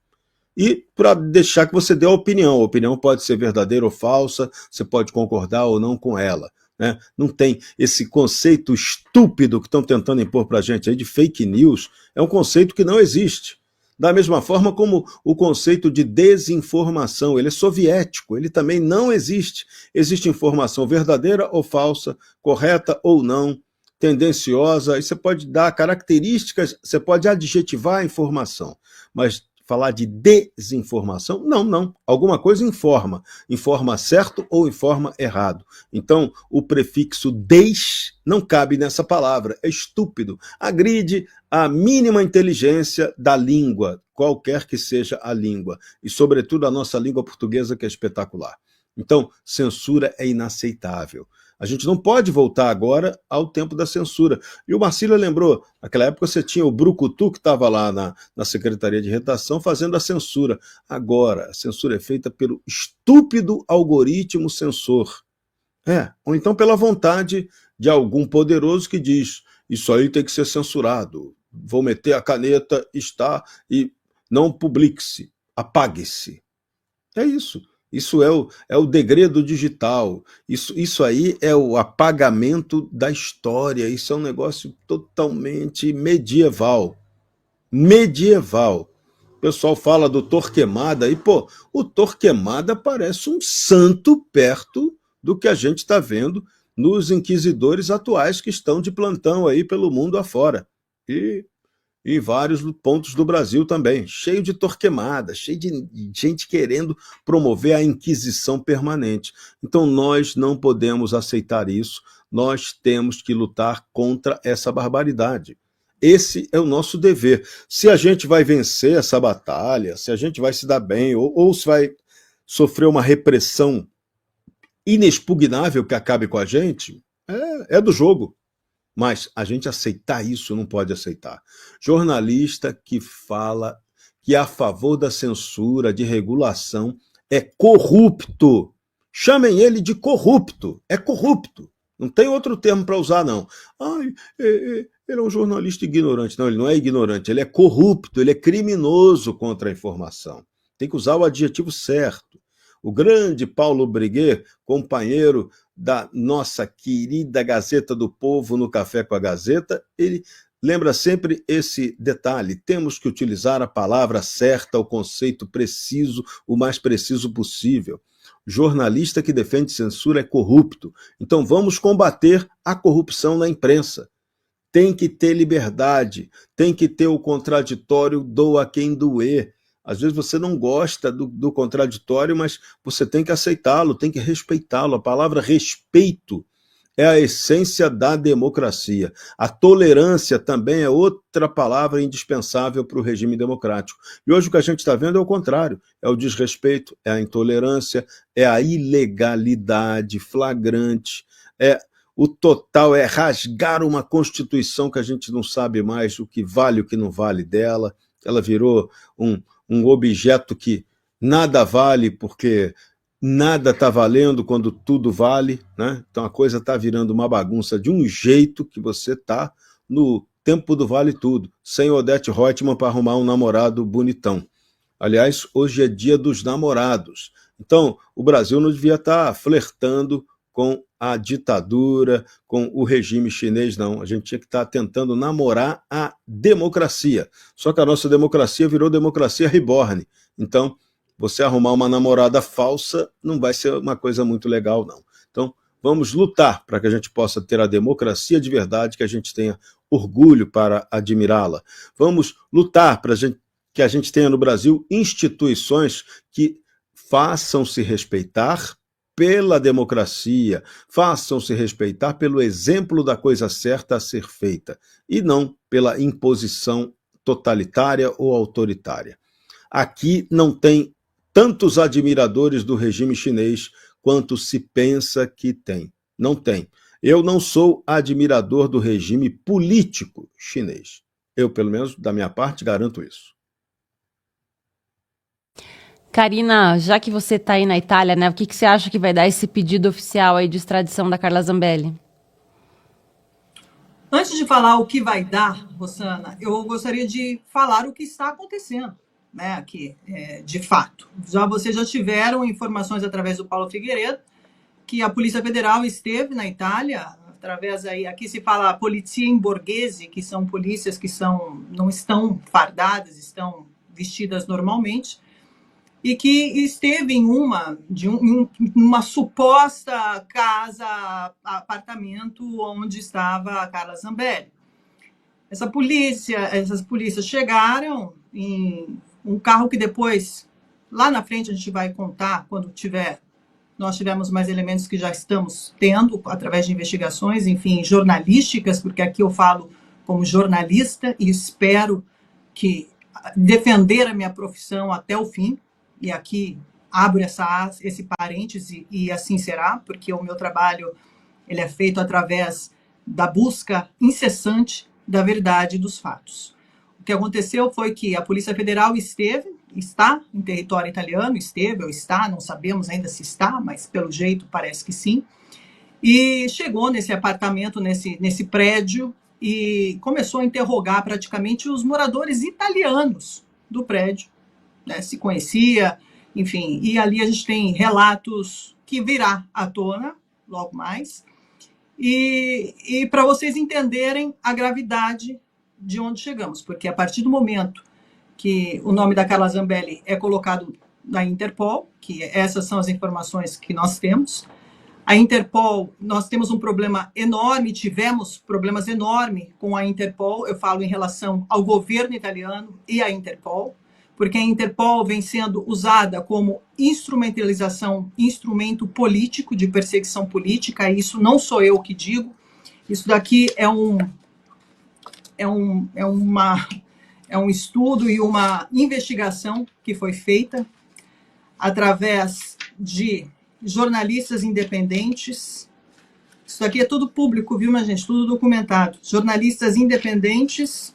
E para deixar que você dê a opinião. A opinião pode ser verdadeira ou falsa, você pode concordar ou não com ela. Né? Não tem esse conceito estúpido que estão tentando impor para a gente aí de fake news, é um conceito que não existe. Da mesma forma como o conceito de desinformação, ele é soviético, ele também não existe. Existe informação verdadeira ou falsa, correta ou não, tendenciosa, e você pode dar características, você pode adjetivar a informação, mas falar de desinformação, não. Alguma coisa informa certo ou informa errado. Então, o prefixo des não cabe nessa palavra, é estúpido, agride a mínima inteligência da língua, qualquer que seja a língua, e sobretudo a nossa língua portuguesa, que é espetacular. Então, censura é inaceitável. A gente não pode voltar agora ao tempo da censura. E o Marcílio lembrou, naquela época você tinha o Brucutu, que estava lá na Secretaria de Redação, fazendo a censura. Agora, a censura é feita pelo estúpido algoritmo censor. Ou então pela vontade de algum poderoso que diz, isso aí tem que ser censurado, vou meter a caneta, e não publique-se, apague-se. É isso. Isso é o degredo digital, isso aí é o apagamento da história, isso é um negócio totalmente medieval. Medieval. O pessoal fala do Torquemada, e o Torquemada parece um santo perto do que a gente está vendo nos inquisidores atuais que estão de plantão aí pelo mundo afora. E em vários pontos do Brasil também, cheio de Torquemada, cheio de gente querendo promover a Inquisição permanente. Então nós não podemos aceitar isso, nós temos que lutar contra essa barbaridade. Esse é o nosso dever. Se a gente vai vencer essa batalha, se a gente vai se dar bem, ou se vai sofrer uma repressão inexpugnável que acabe com a gente, é do jogo. Mas a gente aceitar isso não pode aceitar. Jornalista que fala que é a favor da censura, de regulação, é corrupto. Chamem ele de corrupto. É corrupto. Não tem outro termo para usar, não. Ele é um jornalista ignorante. Não, ele não é ignorante, ele é corrupto, ele é criminoso contra a informação. Tem que usar o adjetivo certo. O grande Paulo Breguet, companheiro da nossa querida Gazeta do Povo no Café com a Gazeta, ele lembra sempre esse detalhe. Temos que utilizar a palavra certa, o conceito preciso, o mais preciso possível. Jornalista que defende censura é corrupto. Então vamos combater a corrupção na imprensa. Tem que ter liberdade, tem que ter o contraditório, doa quem doer. Às vezes você não gosta do contraditório, mas você tem que aceitá-lo, tem que respeitá-lo. A palavra respeito é a essência da democracia. A tolerância também é outra palavra indispensável para o regime democrático. E hoje o que a gente está vendo é o contrário. É o desrespeito, é a intolerância, é a ilegalidade flagrante, é o total, é rasgar uma Constituição que a gente não sabe mais o que vale e o que não vale dela. Ela virou um objeto que nada vale porque nada está valendo quando tudo vale, né? Então a coisa está virando uma bagunça de um jeito que você está no tempo do vale tudo, sem Odete Roitman para arrumar um namorado bonitão. Aliás, hoje é dia dos namorados. Então o Brasil não devia estar flertando com a ditadura, com o regime chinês, não. A gente tinha que estar tentando namorar a democracia. Só que a nossa democracia virou democracia reborn. Então, você arrumar uma namorada falsa não vai ser uma coisa muito legal, não. Então, vamos lutar para que a gente possa ter a democracia de verdade, que a gente tenha orgulho para admirá-la. Vamos lutar para que a gente tenha no Brasil instituições que façam-se respeitar pela democracia, façam-se respeitar pelo exemplo da coisa certa a ser feita, e não pela imposição totalitária ou autoritária. Aqui não tem tantos admiradores do regime chinês quanto se pensa que tem. Não tem. Eu não sou admirador do regime político chinês. Eu, pelo menos, da minha parte, garanto isso. Karina, já que você está aí na Itália, né, o que você acha que vai dar esse pedido oficial aí de extradição da Carla Zambelli? Antes de falar o que vai dar, Rosana, eu gostaria de falar o que está acontecendo, né, aqui, de fato. Vocês já tiveram informações através do Paulo Figueiredo que a Polícia Federal esteve na Itália, através aí, aqui se fala polizia in borghese, que são polícias que não estão fardadas, estão vestidas normalmente, e que esteve em uma suposta casa, apartamento onde estava a Carla Zambelli. Essas polícias chegaram em um carro que depois, lá na frente, a gente vai contar, nós tivemos mais elementos que já estamos tendo, através de investigações, enfim, jornalísticas, porque aqui eu falo como jornalista e espero defender a minha profissão até o fim. E aqui abro esse parêntese e assim será, porque o meu trabalho ele é feito através da busca incessante da verdade dos fatos. O que aconteceu foi que a Polícia Federal está em território italiano, esteve ou está, não sabemos ainda se está, mas pelo jeito parece que sim, e chegou nesse apartamento, nesse prédio, e começou a interrogar praticamente os moradores italianos do prédio, né, se conhecia, enfim, e ali a gente tem relatos que virá à tona logo mais, e para vocês entenderem a gravidade de onde chegamos, porque a partir do momento que o nome da Carla Zambelli é colocado na Interpol, que essas são as informações que nós temos, a Interpol, nós temos um problema enorme, tivemos problemas enormes com a Interpol, eu falo em relação ao governo italiano e à Interpol, porque a Interpol vem sendo usada como instrumento político, de perseguição política, e isso não sou eu que digo, isso daqui é um estudo e uma investigação que foi feita através de jornalistas independentes. Isso daqui é tudo público, viu, minha gente? Tudo documentado. Jornalistas independentes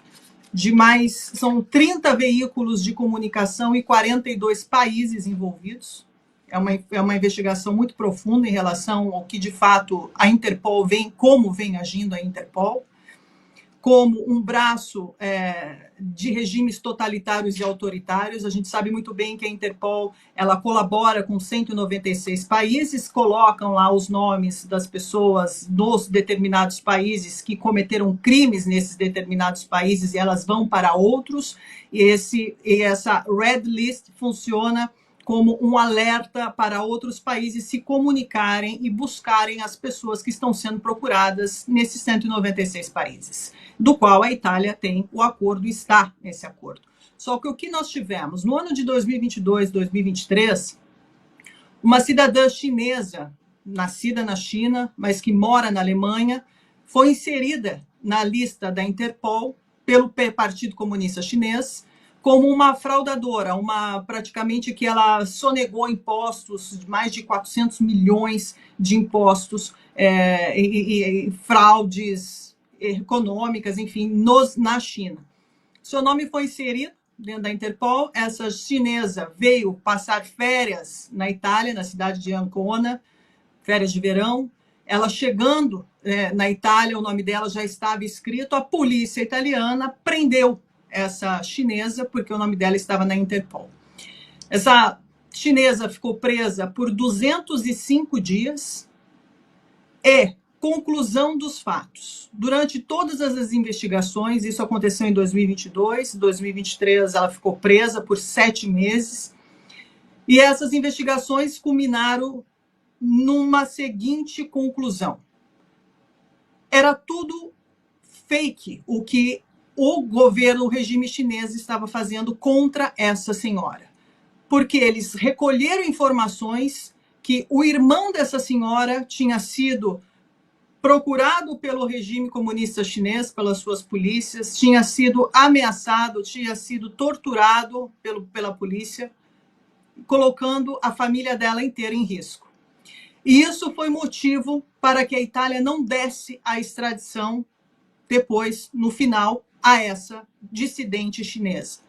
são 30 veículos de comunicação e 42 países envolvidos. É uma investigação muito profunda em relação ao que, de fato, a Interpol como vem agindo a Interpol, como um braço de regimes totalitários e autoritários. A gente sabe muito bem que a Interpol ela colabora com 196 países, colocam lá os nomes das pessoas dos determinados países que cometeram crimes nesses determinados países e elas vão para outros, e essa Red List funciona como um alerta para outros países se comunicarem e buscarem as pessoas que estão sendo procuradas nesses 196 países, do qual a Itália tem o acordo, está nesse acordo. Só que o que nós tivemos? No ano de 2022, 2023, uma cidadã chinesa, nascida na China, mas que mora na Alemanha, foi inserida na lista da Interpol pelo Partido Comunista Chinês como uma fraudadora, praticamente que ela sonegou impostos, mais de 400 milhões de impostos e fraudes econômicas, enfim, na China. Seu nome foi inserido dentro da Interpol. Essa chinesa veio passar férias na Itália, na cidade de Ancona, férias de verão. Ela chegando na Itália, o nome dela já estava escrito, a polícia italiana prendeu essa chinesa porque o nome dela estava na Interpol. Essa chinesa ficou presa por 205 dias e, conclusão dos fatos, durante todas as investigações, isso aconteceu em 2022, 2023 ela ficou presa por 7 meses, e essas investigações culminaram numa seguinte conclusão: era tudo fake o que o governo, o regime chinês estava fazendo contra essa senhora, porque eles recolheram informações que o irmão dessa senhora tinha sido procurado pelo regime comunista chinês, pelas suas polícias, tinha sido ameaçado, tinha sido torturado pela polícia, colocando a família dela inteira em risco. E isso foi motivo para que a Itália não desse a extradição depois, no final, a essa dissidente chinesa,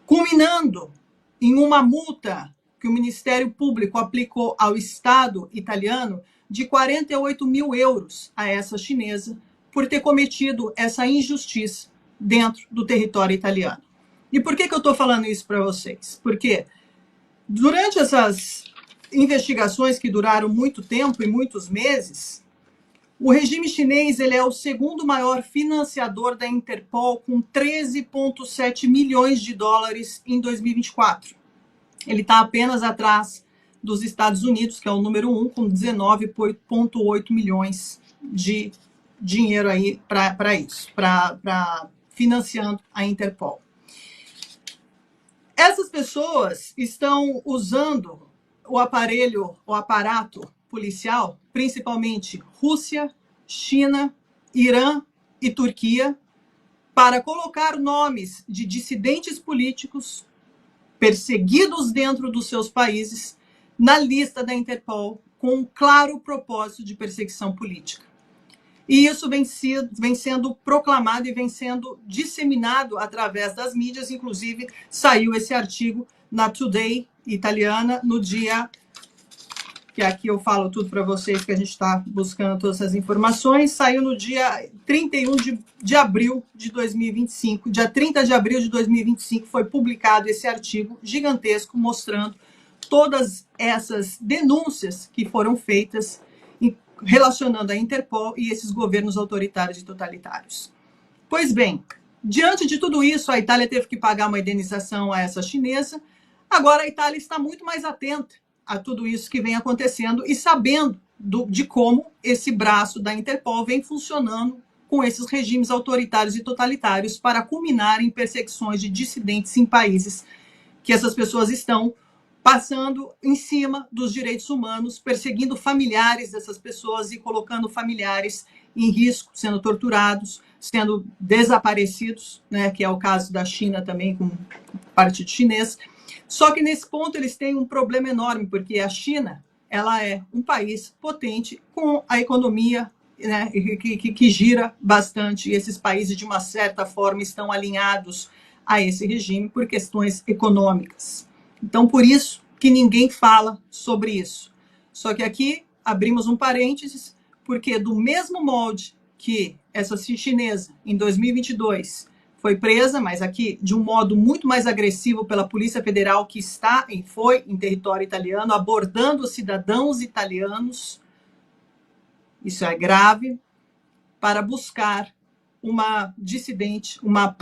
culminando em uma multa que o Ministério Público aplicou ao Estado italiano de 48 mil euros a essa chinesa por ter cometido essa injustiça dentro do território italiano. E por que eu estou falando isso para vocês? Porque durante essas investigações que duraram muito tempo e muitos meses, o regime chinês ele é o segundo maior financiador da Interpol, com 13,7 milhões de dólares em 2024. Ele está apenas atrás dos Estados Unidos, que é o número 1, com 19,8 milhões de dinheiro aí para isso, para financiando a Interpol. Essas pessoas estão usando o aparato policial, principalmente Rússia, China, Irã e Turquia, para colocar nomes de dissidentes políticos perseguidos dentro dos seus países na lista da Interpol, com um claro propósito de perseguição política. E isso vem sendo proclamado e vem sendo disseminado através das mídias. Inclusive, saiu esse artigo na Today italiana no dia, que aqui eu falo tudo para vocês, que a gente está buscando todas essas informações, saiu no dia 31 de abril de 2025. Dia 30 de abril de 2025 foi publicado esse artigo gigantesco mostrando todas essas denúncias que foram feitas relacionando a Interpol e esses governos autoritários e totalitários. Pois bem, diante de tudo isso, a Itália teve que pagar uma indenização a essa chinesa. Agora a Itália está muito mais atenta a tudo isso que vem acontecendo e sabendo de como esse braço da Interpol vem funcionando com esses regimes autoritários e totalitários para culminar em perseguições de dissidentes em países que essas pessoas estão passando em cima dos direitos humanos, perseguindo familiares dessas pessoas e colocando familiares em risco, sendo torturados, sendo desaparecidos, né, que é o caso da China também, com o partido chinês. Só que nesse ponto eles têm um problema enorme, porque a China ela é um país potente com a economia, né, que gira bastante, e esses países, de uma certa forma, estão alinhados a esse regime por questões econômicas. Então, por isso que ninguém fala sobre isso. Só que aqui abrimos um parênteses, porque do mesmo molde que essa chinesa, em 2022, foi presa, mas aqui de um modo muito mais agressivo pela Polícia Federal, que foi em território italiano, abordando cidadãos italianos, isso é grave, para buscar uma dissidente, uma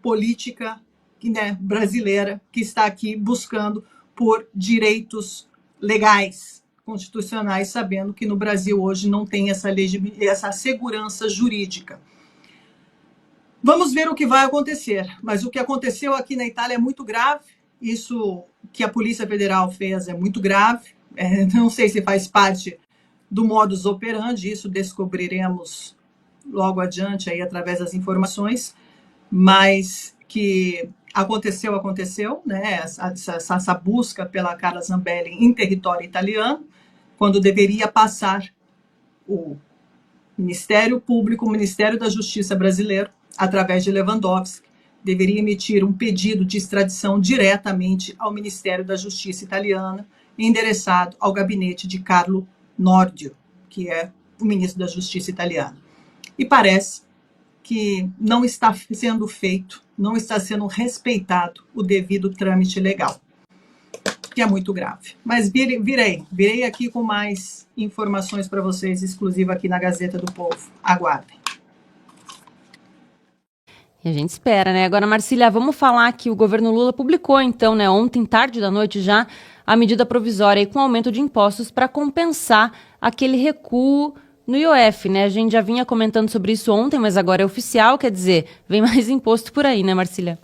política, né, brasileira, que está aqui buscando por direitos legais, constitucionais, sabendo que no Brasil hoje não tem essa segurança jurídica. Vamos ver o que vai acontecer. Mas o que aconteceu aqui na Itália é muito grave. Isso que a Polícia Federal fez é muito grave. Não sei se faz parte do modus operandi, isso descobriremos logo adiante aí através das informações, mas que aconteceu, né? Essa busca pela Carla Zambelli em território italiano, quando deveria passar o Ministério Público, o Ministério da Justiça brasileiro, através de Lewandowski, deveria emitir um pedido de extradição diretamente ao Ministério da Justiça italiana, endereçado ao gabinete de Carlo Nordio, que é o ministro da Justiça italiano. E parece que não está sendo feito, não está sendo respeitado o devido trâmite legal, que é muito grave. Mas virei aqui com mais informações para vocês, exclusiva aqui na Gazeta do Povo. Aguardem. E a gente espera, né? Agora, Marcília, vamos falar que o governo Lula publicou, então, né, ontem, tarde da noite já, a medida provisória aí com aumento de impostos para compensar aquele recuo no IOF, né? A gente já vinha comentando sobre isso ontem, mas agora é oficial, quer dizer, vem mais imposto por aí, né, Marcília?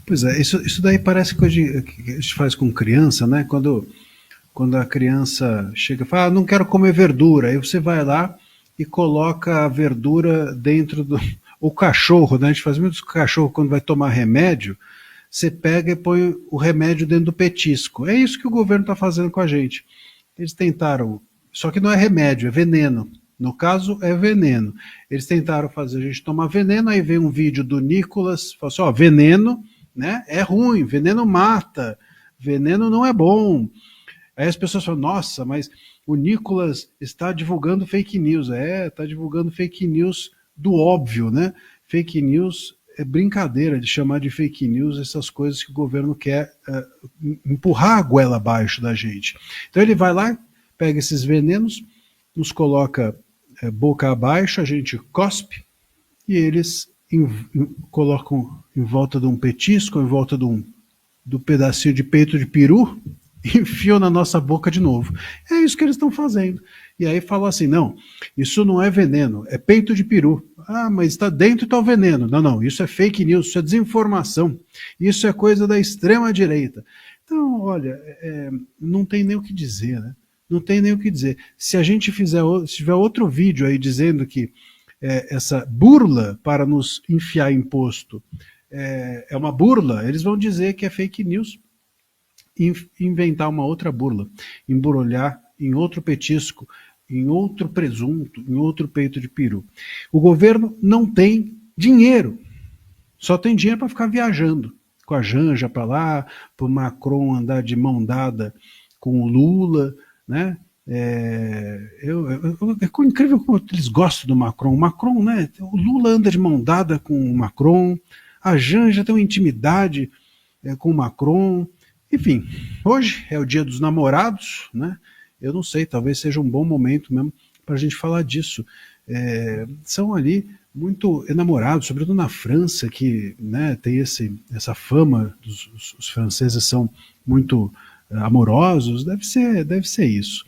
Pois é, isso daí parece coisa que a gente faz com criança, né? Quando a criança chega e fala, não quero comer verdura, aí você vai lá e coloca a verdura dentro do... O cachorro, né? A gente faz muito isso com o cachorro quando vai tomar remédio, você pega e põe o remédio dentro do petisco. É isso que o governo está fazendo com a gente. Eles tentaram, só que não é remédio, é veneno. No caso, é veneno. Eles tentaram fazer a gente tomar veneno, aí vem um vídeo do Nicolas, fala assim, ó, veneno, né, é ruim, veneno mata, veneno não é bom. Aí as pessoas falam, nossa, mas o Nicolas está divulgando fake news. Está divulgando fake news do óbvio, né? Fake news é brincadeira de chamar de fake news essas coisas que o governo quer empurrar a goela abaixo da gente. Então ele vai lá, pega esses venenos, nos coloca boca abaixo, a gente cospe e eles colocam em volta de um petisco, em volta do pedacinho de peito de peru, e enfiam na nossa boca de novo. É isso que eles estão fazendo. E aí falam assim, não, isso não é veneno, é peito de peru. Ah, mas está dentro está o veneno. Não, isso é fake news, isso é desinformação, isso é coisa da extrema direita. Então, olha, não tem nem o que dizer, né? Não tem nem o que dizer. Se a gente se tiver outro vídeo aí dizendo que essa burla para nos enfiar imposto é uma burla, eles vão dizer que é fake news, inventar uma outra burla, embrulhar em outro petisco, em outro presunto, em outro peito de peru. O governo não tem dinheiro, só tem dinheiro para ficar viajando com a Janja para lá, para o Macron andar de mão dada com o Lula, né? É incrível como eles gostam do Macron. O Macron, né? O Lula anda de mão dada com o Macron, a Janja tem uma intimidade com o Macron. Enfim, hoje é o dia dos namorados, né? Eu não sei, talvez seja um bom momento mesmo para a gente falar disso. São ali muito enamorados, sobretudo na França, que, né, tem essa fama, os franceses são muito amorosos, deve ser isso.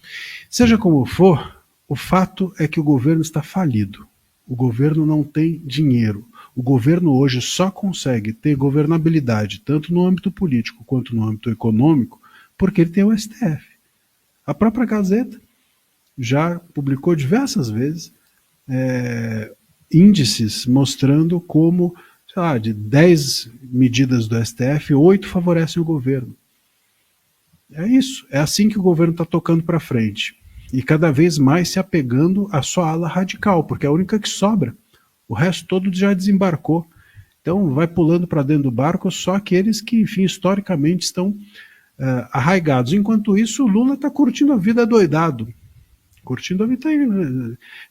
Seja como for, o fato é que o governo está falido. O governo não tem dinheiro. O governo hoje só consegue ter governabilidade, tanto no âmbito político quanto no âmbito econômico, porque ele tem o STF. A própria Gazeta já publicou diversas vezes índices mostrando como, sei lá, de 10 medidas do STF, 8 favorecem o governo. É isso, é assim que o governo está tocando para frente. E cada vez mais se apegando à sua ala radical, porque é a única que sobra. O resto todo já desembarcou. Então vai pulando para dentro do barco só aqueles que, enfim, historicamente estão arraigados. Enquanto isso, o Lula está curtindo a vida doidado. Curtindo a vida.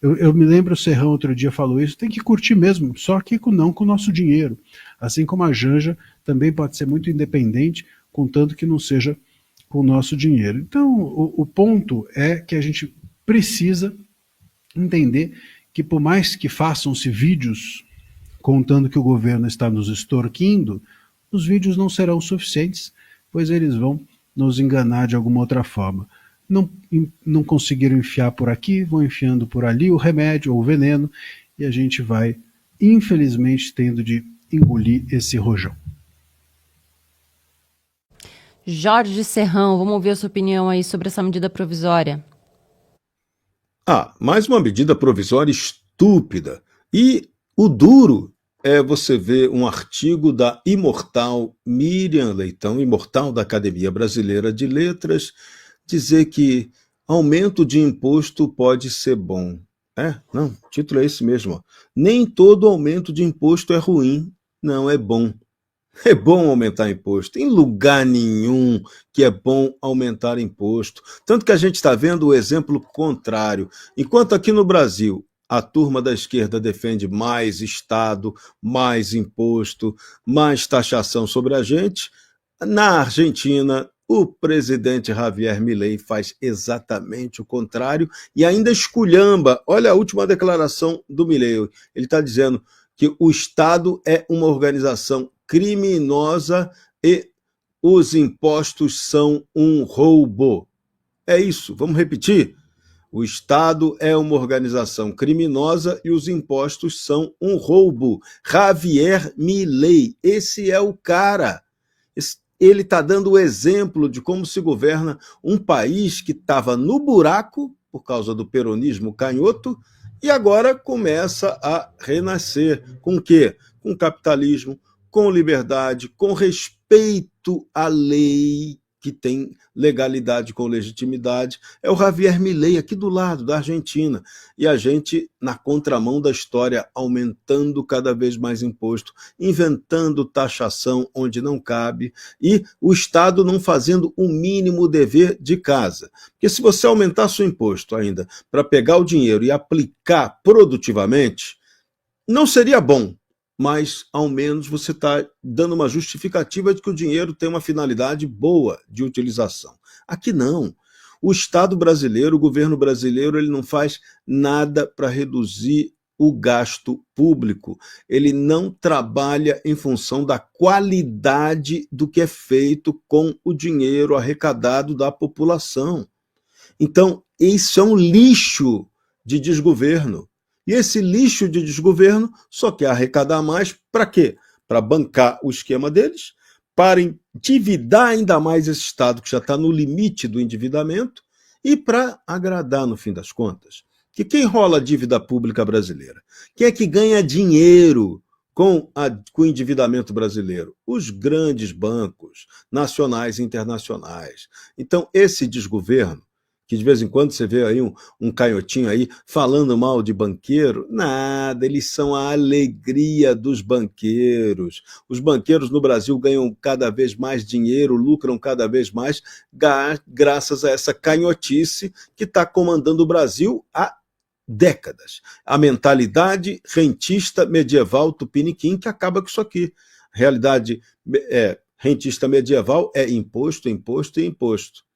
Eu me lembro, o Serrão outro dia falou isso, tem que curtir mesmo, só que não com o nosso dinheiro. Assim como a Janja também pode ser muito independente, contanto que não seja com o nosso dinheiro. Então, o ponto é que a gente precisa entender que por mais que façam-se vídeos contando que o governo está nos extorquindo, os vídeos não serão suficientes, pois eles vão nos enganar de alguma outra forma. Não conseguiram enfiar por aqui, vão enfiando por ali o remédio ou o veneno, e a gente vai infelizmente, tendo de engolir esse rojão. Jorge Serrão, vamos ouvir a sua opinião aí sobre essa medida provisória. Mais uma medida provisória estúpida. E o duro é você ver um artigo da imortal Miriam Leitão, imortal da Academia Brasileira de Letras, dizer que aumento de imposto pode ser bom. Não, o título é esse mesmo. Ó. Nem todo aumento de imposto é ruim, não, é bom. É bom aumentar imposto. Em lugar nenhum que é bom aumentar imposto. Tanto que a gente está vendo o exemplo contrário. Enquanto aqui no Brasil a turma da esquerda defende mais Estado, mais imposto, mais taxação sobre a gente, na Argentina o presidente Javier Milei faz exatamente o contrário e ainda esculhamba. Olha a última declaração do Milei. Ele está dizendo que o Estado é uma organização criminosa e os impostos são um roubo. É isso, vamos repetir? O Estado é uma organização criminosa e os impostos são um roubo. Javier Milei, esse é o cara. Ele está dando o exemplo de como se governa um país que estava no buraco por causa do peronismo canhoto e agora começa a renascer. Com o quê? Com capitalismo, com liberdade, com respeito à lei, que tem legalidade com legitimidade. É o Javier Milei, aqui do lado, da Argentina. E a gente, na contramão da história, aumentando cada vez mais imposto, inventando taxação onde não cabe, e o Estado não fazendo o mínimo dever de casa. Porque se você aumentar seu imposto ainda para pegar o dinheiro e aplicar produtivamente, não seria bom, mas ao menos você está dando uma justificativa de que o dinheiro tem uma finalidade boa de utilização. Aqui não. O Estado brasileiro, o governo brasileiro, ele não faz nada para reduzir o gasto público. Ele não trabalha em função da qualidade do que é feito com o dinheiro arrecadado da população. Então, isso é um lixo de desgoverno. E esse lixo de desgoverno só quer arrecadar mais para quê? Para bancar o esquema deles, para endividar ainda mais esse Estado que já está no limite do endividamento e para agradar no fim das contas. Que quem rola a dívida pública brasileira? Quem é que ganha dinheiro com o endividamento brasileiro? Os grandes bancos nacionais e internacionais. Então, esse desgoverno, que de vez em quando você vê aí um canhotinho aí falando mal de banqueiro, nada, eles são a alegria dos banqueiros. Os banqueiros no Brasil ganham cada vez mais dinheiro, lucram cada vez mais, graças a essa canhotice que está comandando o Brasil há décadas. A mentalidade rentista medieval tupiniquim que acaba com isso aqui. A realidade rentista medieval é imposto, imposto e imposto.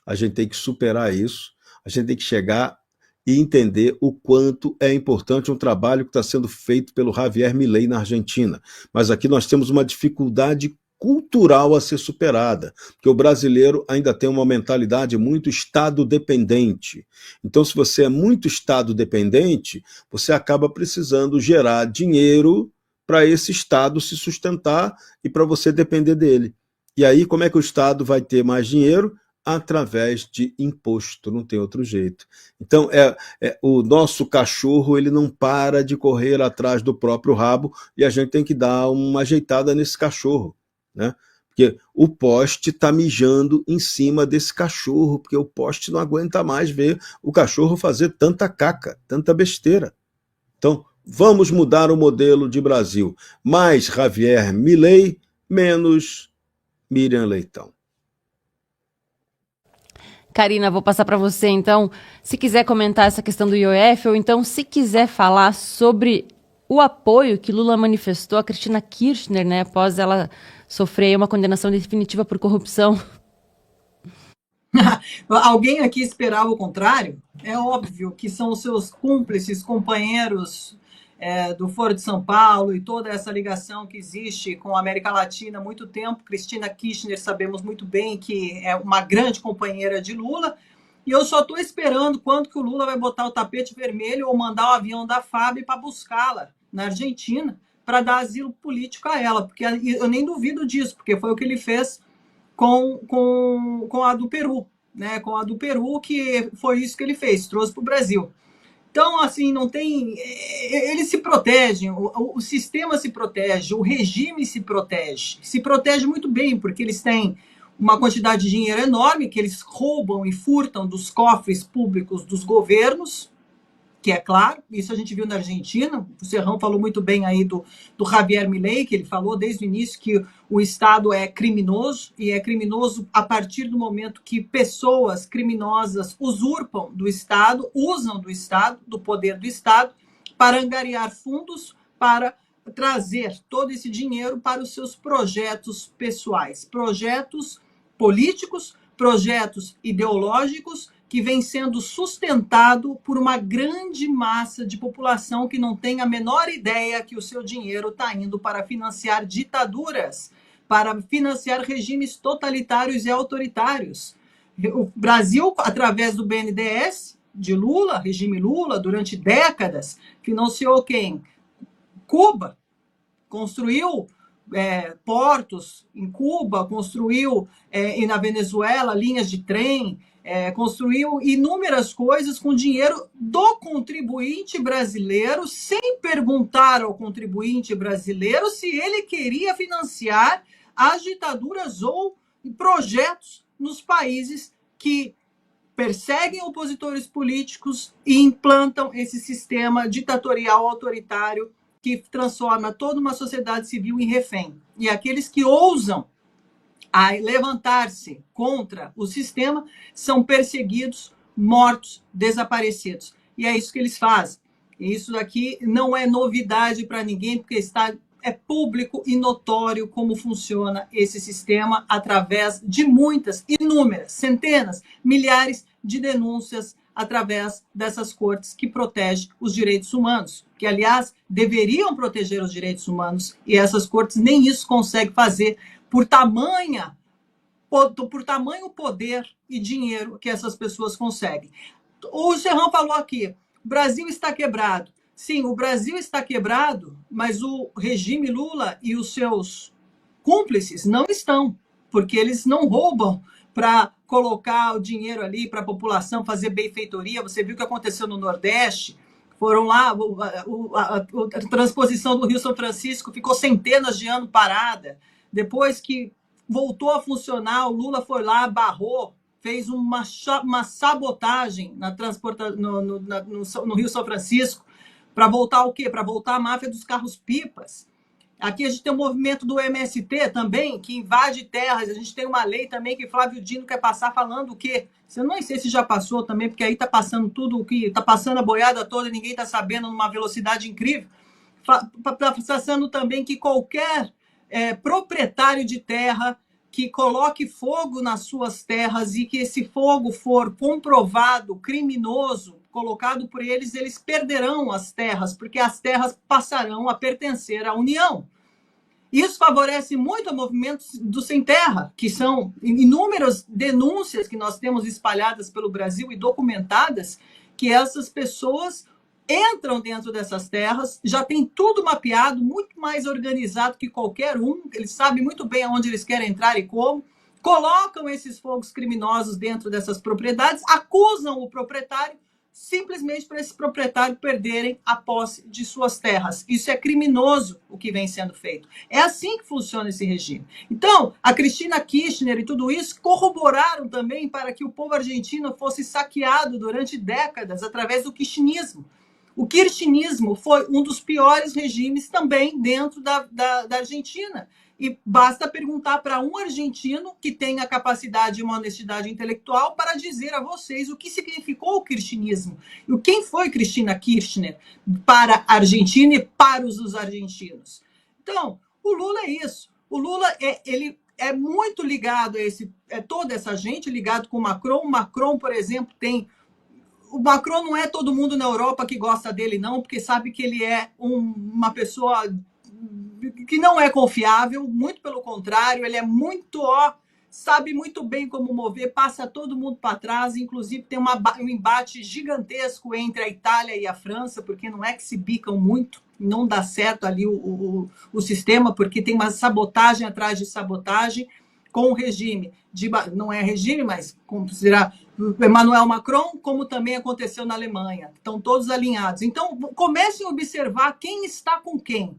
A gente tem que superar isso, a gente tem que chegar e entender o quanto é importante um trabalho que está sendo feito pelo Javier Milei na Argentina. Mas aqui nós temos uma dificuldade cultural a ser superada, porque o brasileiro ainda tem uma mentalidade muito Estado-dependente. Então, se você é muito Estado-dependente, você acaba precisando gerar dinheiro para esse Estado se sustentar e para você depender dele. E aí, como é que o Estado vai ter mais dinheiro? Através de imposto, não tem outro jeito. Então, o nosso cachorro ele não para de correr atrás do próprio rabo e a gente tem que dar uma ajeitada nesse cachorro, né? Porque o poste está mijando em cima desse cachorro, porque o poste não aguenta mais ver o cachorro fazer tanta caca, tanta besteira. Então, vamos mudar o modelo de Brasil. Mais Javier Milei, menos Miriam Leitão. Karina, vou passar para você, então, se quiser comentar essa questão do IOF, ou então, se quiser falar sobre o apoio que Lula manifestou a Cristina Kirchner, né, após ela sofrer uma condenação definitiva por corrupção. Alguém aqui esperava o contrário? É óbvio que são os seus cúmplices, companheiros do Foro de São Paulo e toda essa ligação que existe com a América Latina há muito tempo. Cristina Kirchner, sabemos muito bem que é uma grande companheira de Lula, e eu só estou esperando quando que o Lula vai botar o tapete vermelho ou mandar o avião da FAB para buscá-la, na Argentina para dar asilo político a ela, porque eu nem duvido disso, porque foi o que ele fez com a do Peru, né? Com a do Peru, que foi isso que ele fez, trouxe para o Brasil. Então, assim, não tem. Eles se protegem, o sistema se protege, o regime se protege muito bem, porque eles têm uma quantidade de dinheiro enorme que eles roubam e furtam dos cofres públicos dos governos, que é claro, isso a gente viu na Argentina. O Serrão falou muito bem aí do Javier Milei, que ele falou desde o início que o Estado é criminoso, e é criminoso a partir do momento que pessoas criminosas usurpam do Estado, usam do Estado, do poder do Estado, para angariar fundos, para trazer todo esse dinheiro para os seus projetos pessoais, projetos políticos, projetos ideológicos, que vem sendo sustentado por uma grande massa de população que não tem a menor ideia que o seu dinheiro está indo para financiar ditaduras, para financiar regimes totalitários e autoritários. O Brasil, através do BNDES, de Lula, regime Lula, durante décadas, financiou quem? Cuba. Construiu portos em Cuba, construiu e na Venezuela linhas de trem, construiu inúmeras coisas com dinheiro do contribuinte brasileiro, sem perguntar ao contribuinte brasileiro se ele queria financiar as ditaduras ou projetos nos países que perseguem opositores políticos e implantam esse sistema ditatorial autoritário que transforma toda uma sociedade civil em refém. E aqueles que ousam a levantar-se contra o sistema são perseguidos, mortos, desaparecidos. E é isso que eles fazem. E isso daqui não é novidade para ninguém, porque é público e notório como funciona esse sistema através de muitas, inúmeras, centenas, milhares de denúncias através dessas cortes que protegem os direitos humanos, que, aliás, deveriam proteger os direitos humanos, e essas cortes nem isso conseguem fazer por tamanho poder e dinheiro que essas pessoas conseguem. O Serrão falou aqui, o Brasil está quebrado. Sim, o Brasil está quebrado, mas o regime Lula e os seus cúmplices não estão, porque eles não roubam para colocar o dinheiro ali para a população fazer benfeitoria. Você viu o que aconteceu no Nordeste? Foram lá, a transposição do Rio São Francisco ficou centenas de anos parada. Depois que voltou a funcionar, o Lula foi lá, barrou, fez uma sabotagem no Rio São Francisco, para voltar o quê? Para voltar a máfia dos carros-pipas. Aqui a gente tem o movimento do MST também, que invade terras. A gente tem uma lei também que Flávio Dino quer passar falando o quê? Eu não sei se já passou também, porque aí está passando tudo o que está passando a boiada toda e ninguém está sabendo numa velocidade incrível. Está passando também que qualquer proprietário de terra que coloque fogo nas suas terras e que esse fogo for comprovado, criminoso, colocado por eles, eles perderão as terras, porque as terras passarão a pertencer à União. Isso favorece muito o movimento do Sem Terra, que são inúmeras denúncias que nós temos espalhadas pelo Brasil e documentadas, que essas pessoas entram dentro dessas terras, já tem tudo mapeado, muito mais organizado que qualquer um, eles sabem muito bem aonde eles querem entrar e como, colocam esses fogos criminosos dentro dessas propriedades, acusam o proprietário, simplesmente para esse proprietário perderem a posse de suas terras. Isso é criminoso, o que vem sendo feito. É assim que funciona esse regime. Então, a Cristina Kirchner e tudo isso corroboraram também para que o povo argentino fosse saqueado durante décadas através do kirchnerismo. O kirchnerismo foi um dos piores regimes também dentro da Argentina. E basta perguntar para um argentino que tem a capacidade e uma honestidade intelectual para dizer a vocês o que significou o kirchnerismo. E quem foi Cristina Kirchner para a Argentina e para os argentinos. Então, o Lula é isso. O Lula ele é muito ligado a toda essa gente, ligado com o Macron. O Macron, por exemplo, o Macron não é todo mundo na Europa que gosta dele, não, porque sabe que ele é uma pessoa que não é confiável, muito pelo contrário, ele é muito, sabe muito bem como mover, passa todo mundo para trás, inclusive tem um embate gigantesco entre a Itália e a França, porque não é que se bicam muito, não dá certo ali o sistema, porque tem uma sabotagem atrás de sabotagem com o regime, não é regime, mas considerar Emmanuel Macron, como também aconteceu na Alemanha. Estão todos alinhados. Então, comecem a observar quem está com quem.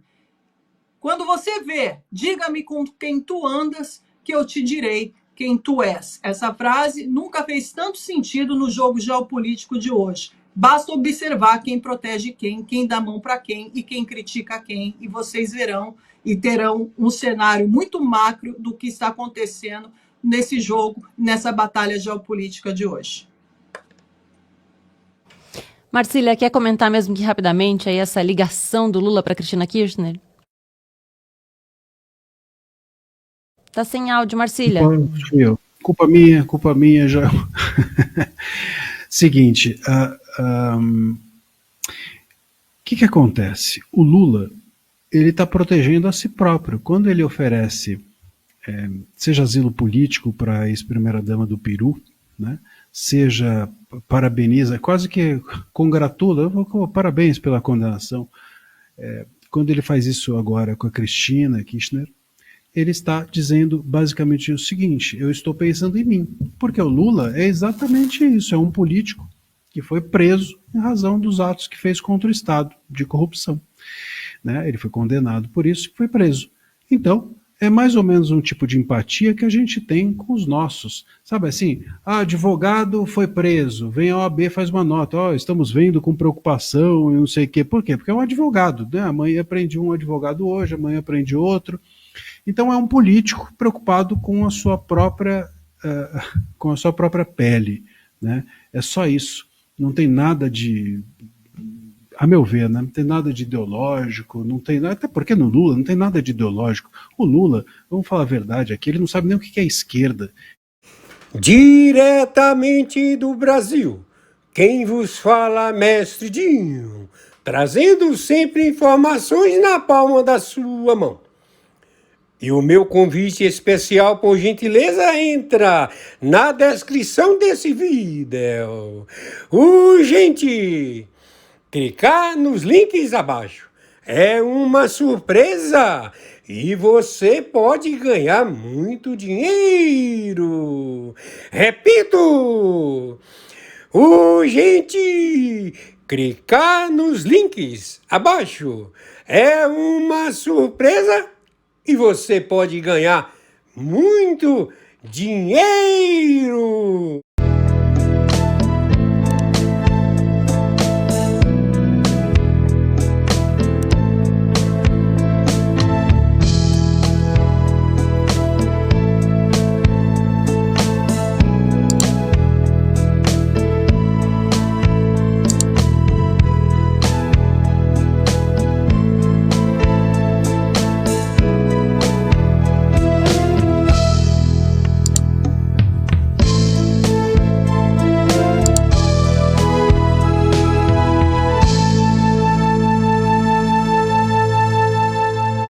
Quando você vê, diga-me com quem tu andas, que eu te direi quem tu és. Essa frase nunca fez tanto sentido no jogo geopolítico de hoje. Basta observar quem protege quem dá mão para quem e quem critica quem, e vocês verão e terão um cenário muito macro do que está acontecendo nesse jogo, nessa batalha geopolítica de hoje. Marcília, quer comentar mesmo que rapidamente aí essa ligação do Lula para Cristina Kirchner? Tá sem áudio, Marcília. Culpa minha já. Seguinte, que acontece? O Lula, ele está protegendo a si próprio. Quando ele oferece, seja asilo político para a ex-primeira-dama do Peru, né? Seja parabeniza, quase que congratula, parabéns pela condenação. Quando ele faz isso agora com a Cristina Kirchner, ele está dizendo basicamente o seguinte: eu estou pensando em mim, porque o Lula é exatamente isso, é um político que foi preso em razão dos atos que fez contra o Estado de corrupção, né? Ele foi condenado por isso e foi preso. Então, é mais ou menos um tipo de empatia que a gente tem com os nossos, sabe assim, advogado foi preso, vem a OAB, faz uma nota, estamos vendo com preocupação e não sei o quê. Por quê? Porque é um advogado, né? Amanhã prende um advogado hoje, amanhã prende outro. Então é um político preocupado com a sua própria pele, né? É só isso. Não tem nada de, a meu ver, né? Não tem nada de ideológico, não tem nada, até porque no Lula não tem nada de ideológico. O Lula, vamos falar a verdade aqui, ele não sabe nem o que é esquerda. Diretamente do Brasil, quem vos fala, mestre Dinho, trazendo sempre informações na palma da sua mão. E o meu convite especial, por gentileza, entra na descrição desse vídeo. Urgente! Clicar nos links abaixo. É uma surpresa e você pode ganhar muito dinheiro. Repito! Urgente! Clicar nos links abaixo. É uma surpresa e você pode ganhar muito dinheiro.